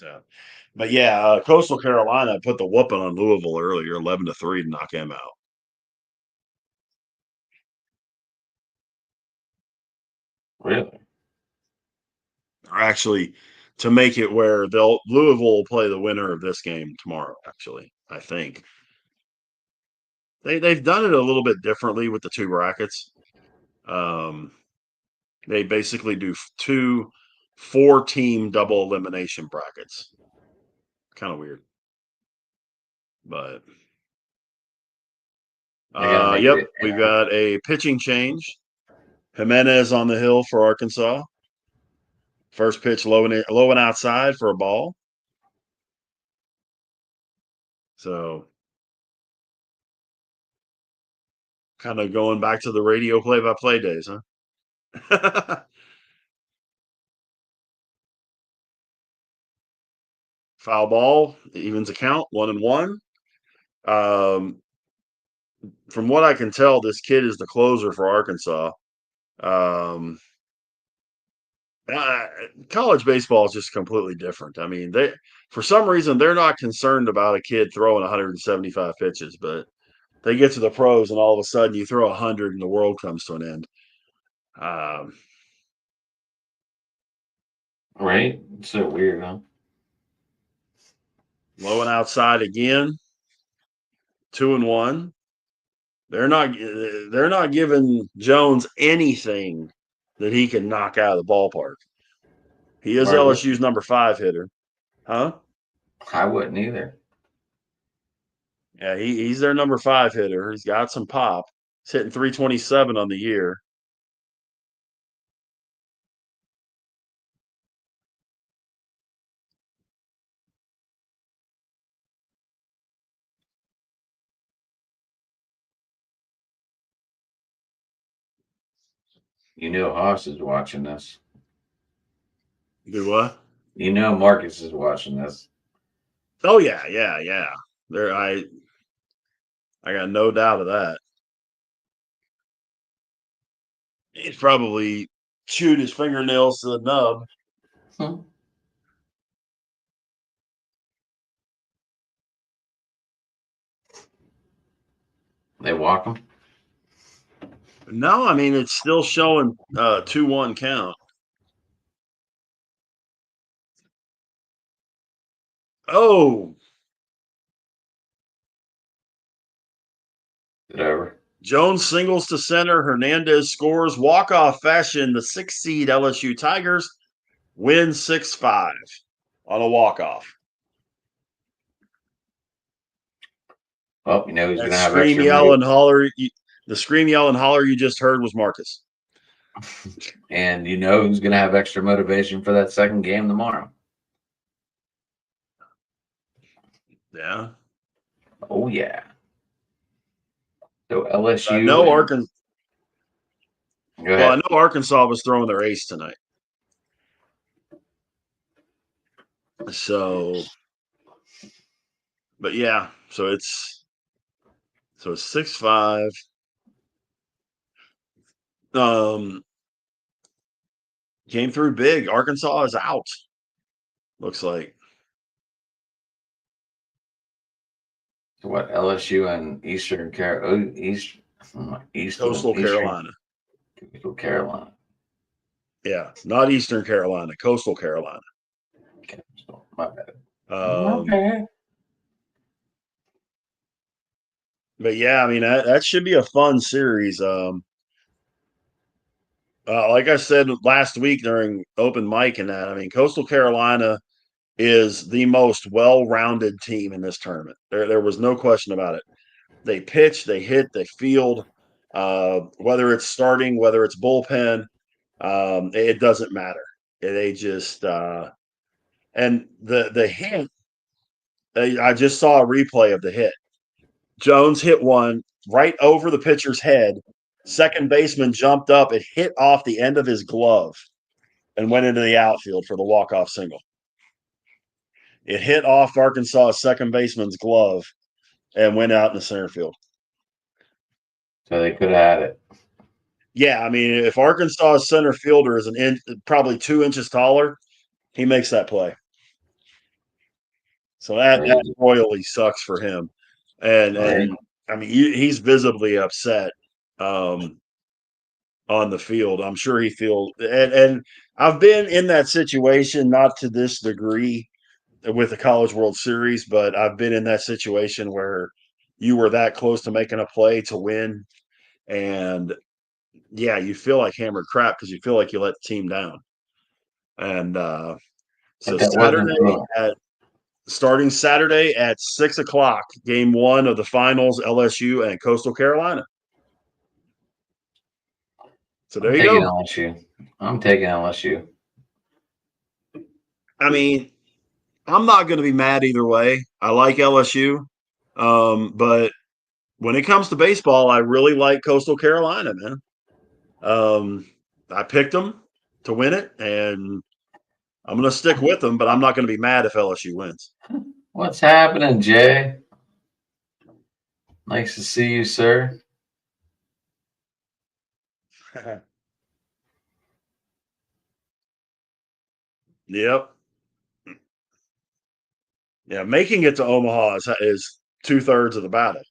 yeah, but yeah, Coastal Carolina put the whooping on Louisville earlier, 11-3 to knock him out. Really? Or actually, to make it where Louisville will play the winner of this game tomorrow. Actually, I think they've done it a little bit differently with the two brackets. Um, they basically do two 4-team double elimination brackets. Kind of weird, but They got to make yep, it. we've got a pitching change. Jimenez on the hill for Arkansas. First pitch low and outside for a ball. So kind of going back to the radio play-by-play days, huh? Foul ball evens account 1-1. Um, from what I can tell, this kid is the closer for Arkansas. Um, uh, College baseball is just completely different. I mean, they for some reason they're not concerned about a kid throwing 175 pitches, but they get to the pros and all of a sudden you throw 100 and the world comes to an end. Um, Right? It's so weird, huh? Low and outside again, 2-1. They're not giving Jones anything that he can knock out of the ballpark. He is Why would LSU's number 5 hitter, huh? I wouldn't either. Yeah, he's their number 5 hitter. He's got some pop. He's hitting 327 on the year. You know, Haas is watching this. Do what? You know, Marcus is watching this. Oh yeah, yeah, yeah. There, I got no doubt of that. He's probably chewed his fingernails to the nub. Hmm. They walk them. No, I mean it's still showing 2-1 count. Oh, Whatever. Jones singles to center. Hernandez scores walk-off fashion. The 6th seed LSU Tigers win 6-5 on a walk-off. Well, you know he's going That to have scream, extra yell, motive. and holler. The scream, yell, and holler you just heard was Marcus. And you know who's going to have extra motivation for that second game tomorrow. Yeah. Oh, yeah. So I LSU know and Arkansas. go Well, I ahead. know Arkansas was throwing their ace tonight. So, but yeah, so it's 6-5. Came through big. Arkansas is out. Looks like. So what LSU and Eastern Coastal Carolina. Coastal Carolina. Yeah, not Eastern Carolina, Coastal Carolina. Okay, so my bad. Um, but yeah, I mean that should be a fun series. Like I said last week during open mic and that, I mean Coastal Carolina is the most well-rounded team in this tournament. There was no question about it. They pitch, they hit, they field. Whether it's starting, whether it's bullpen, it doesn't matter. They just and the hit. I just saw a replay of the hit. Jones hit one right over the pitcher's head. Second baseman jumped up. It hit off the end of his glove and went into the outfield for the walk-off single. It hit off Arkansas' second baseman's glove and went out in the center field. So they could have had it. Yeah, I mean, if Arkansas' center fielder is probably 2 inches taller, he makes that play. So that royally sucks for him. And I mean, he's visibly upset on the field. I'm sure he feels and I've been in that situation, not to this degree with the College World Series, but I've been in that situation where you were that close to making a play to win, and yeah, you feel like hammered crap because you feel like you let the team down. And so But that wasn't starting Saturday at 6 o'clock, game 1 of the finals, LSU and Coastal Carolina. So there I'm you taking go. LSU. I'm taking LSU. I mean, I'm not going to be mad either way. I like LSU, but when it comes to baseball, I really like Coastal Carolina, man. I picked them to win it, and I'm going to stick with them. But I'm not going to be mad if LSU wins. What's happening, Jay? Nice to see you, sir. Yep. Yeah, making it to Omaha is 2/3 of the battle.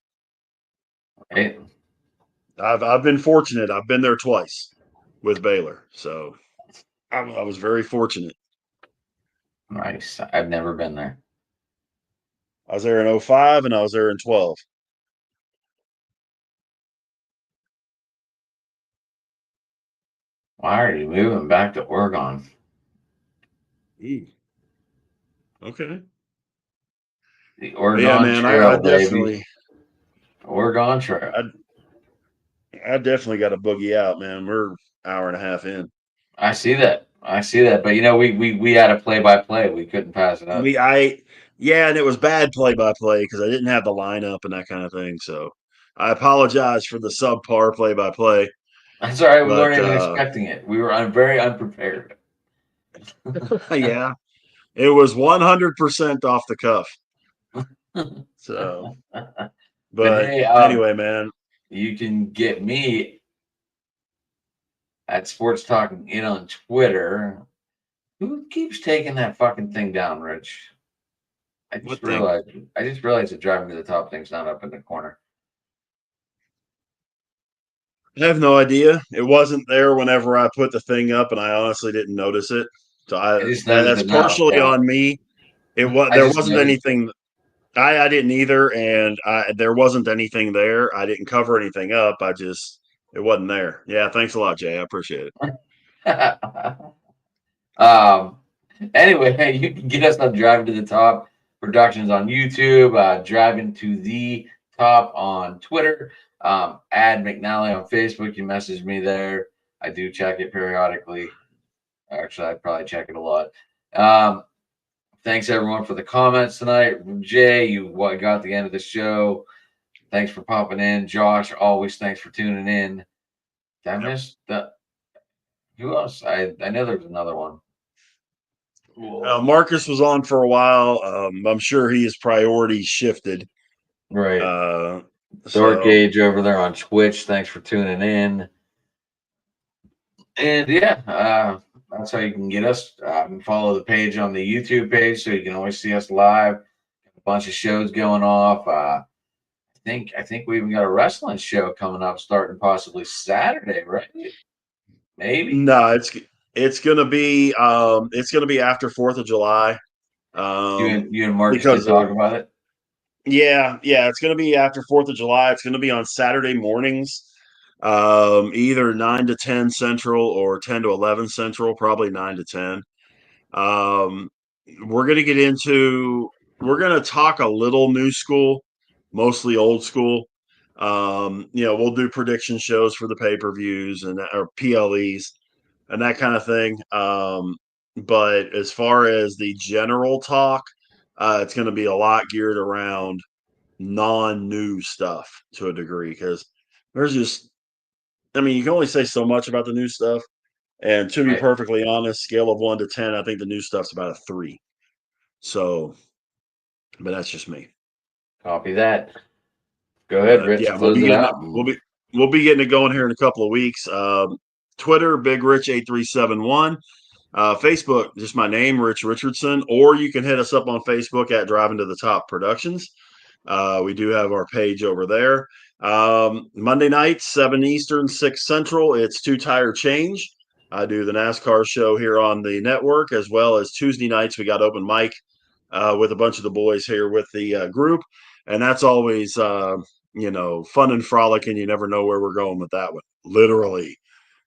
Right? I've been fortunate. I've been there twice with Baylor, so I was very fortunate. Nice. I've never been there. I was there in 05 and I was there in 12. Why are you moving back to Oregon? Ooh, okay. The But yeah, Oregon man, I Trail, baby. definitely, Oregon Trail. I definitely got to boogie out, man. We're hour and a half in. I see that. I see that. But you know, we had a play by play. We couldn't pass it up. Yeah, and it was bad play by play because I didn't have the lineup and that kind of thing. So I apologize for the subpar play by play, That's all right. We weren't but even expecting it. We were very unprepared. yeah, it was 100% off the cuff. So, But but hey, anyway, man, you can get me at Sports Talking In on Twitter. Who keeps taking that fucking thing down, Rich? I just what thing? realized. I just realized the driving to the top thing's not up in the corner. I have no idea. It wasn't there whenever I put the thing up, and I honestly didn't notice it. So I just noticed that's it now. partially So on me. It was I there just wasn't noticed it. anything. I didn't either, and there wasn't anything there. I didn't cover anything up. It wasn't there. Yeah, thanks a lot, Jay. I appreciate it. um. Anyway, you can get us on Driving to the Top Productions on YouTube, Driving to the Top on Twitter, Ad McNally on Facebook. You message me there. I do check it periodically. Actually, I probably check it a lot. Um, Thanks everyone for the comments tonight. Jay, you got the end of the show. Thanks for popping in. Josh, always thanks for tuning in. Did I Yep. miss that? Who else? I know there's another one. Marcus was on for a while. I'm sure his priorities shifted. Right. Uh, Dark so Age over there on Twitch. Thanks for tuning in. And yeah, that's how you can get us. Follow the page on the YouTube page so you can always see us live. A bunch of shows going off. I think we even got a wrestling show coming up starting possibly Saturday, right? Maybe. no, it's gonna be after 4th of July. You and Marcus did Because talk about it. yeah, it's gonna be after 4th of July. It's gonna be on Saturday mornings. Either 9 to 10 Central or 10 to 11 Central, probably 9 to 10. Um, we're gonna get into we're gonna talk a little new school, mostly old school. We'll do prediction shows for the pay-per-views and or PLEs and that kind of thing. But as far as the general talk, it's going to be a lot geared around non-new stuff to a degree because there's just, I mean, you can only say so much about the new stuff. And to be Right. perfectly honest, scale of 1 to 10, I think the new stuff's about a 3. So, but that's just me. Copy that. Go ahead, But Rich. yeah, we'll Close be it getting it. out. We'll be getting it going here in a couple of weeks. Twitter, Big Rich 8371. Facebook, just my name, Rich Richardson, or you can hit us up on Facebook at Driving to the Top Productions. We do have our page over there. Monday nights, 7 Eastern, 6 Central. It's Two Tire Change. I do the NASCAR show here on the network, as well as Tuesday nights. We got open mic with a bunch of the boys here with the group, and that's always fun and frolicking. You never know where we're going with that one. Literally,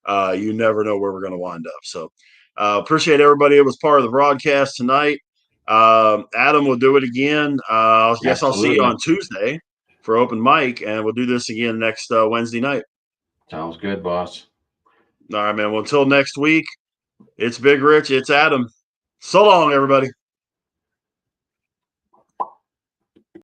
you never know where we're going to wind up. So appreciate everybody that was part of the broadcast tonight. Adam will do it again. I guess I'll see you Absolutely. on Tuesday for open mic, and we'll do this again next Wednesday night. Sounds good, boss. All right, man. Well, until next week, it's Big Rich. It's Adam. So long, everybody.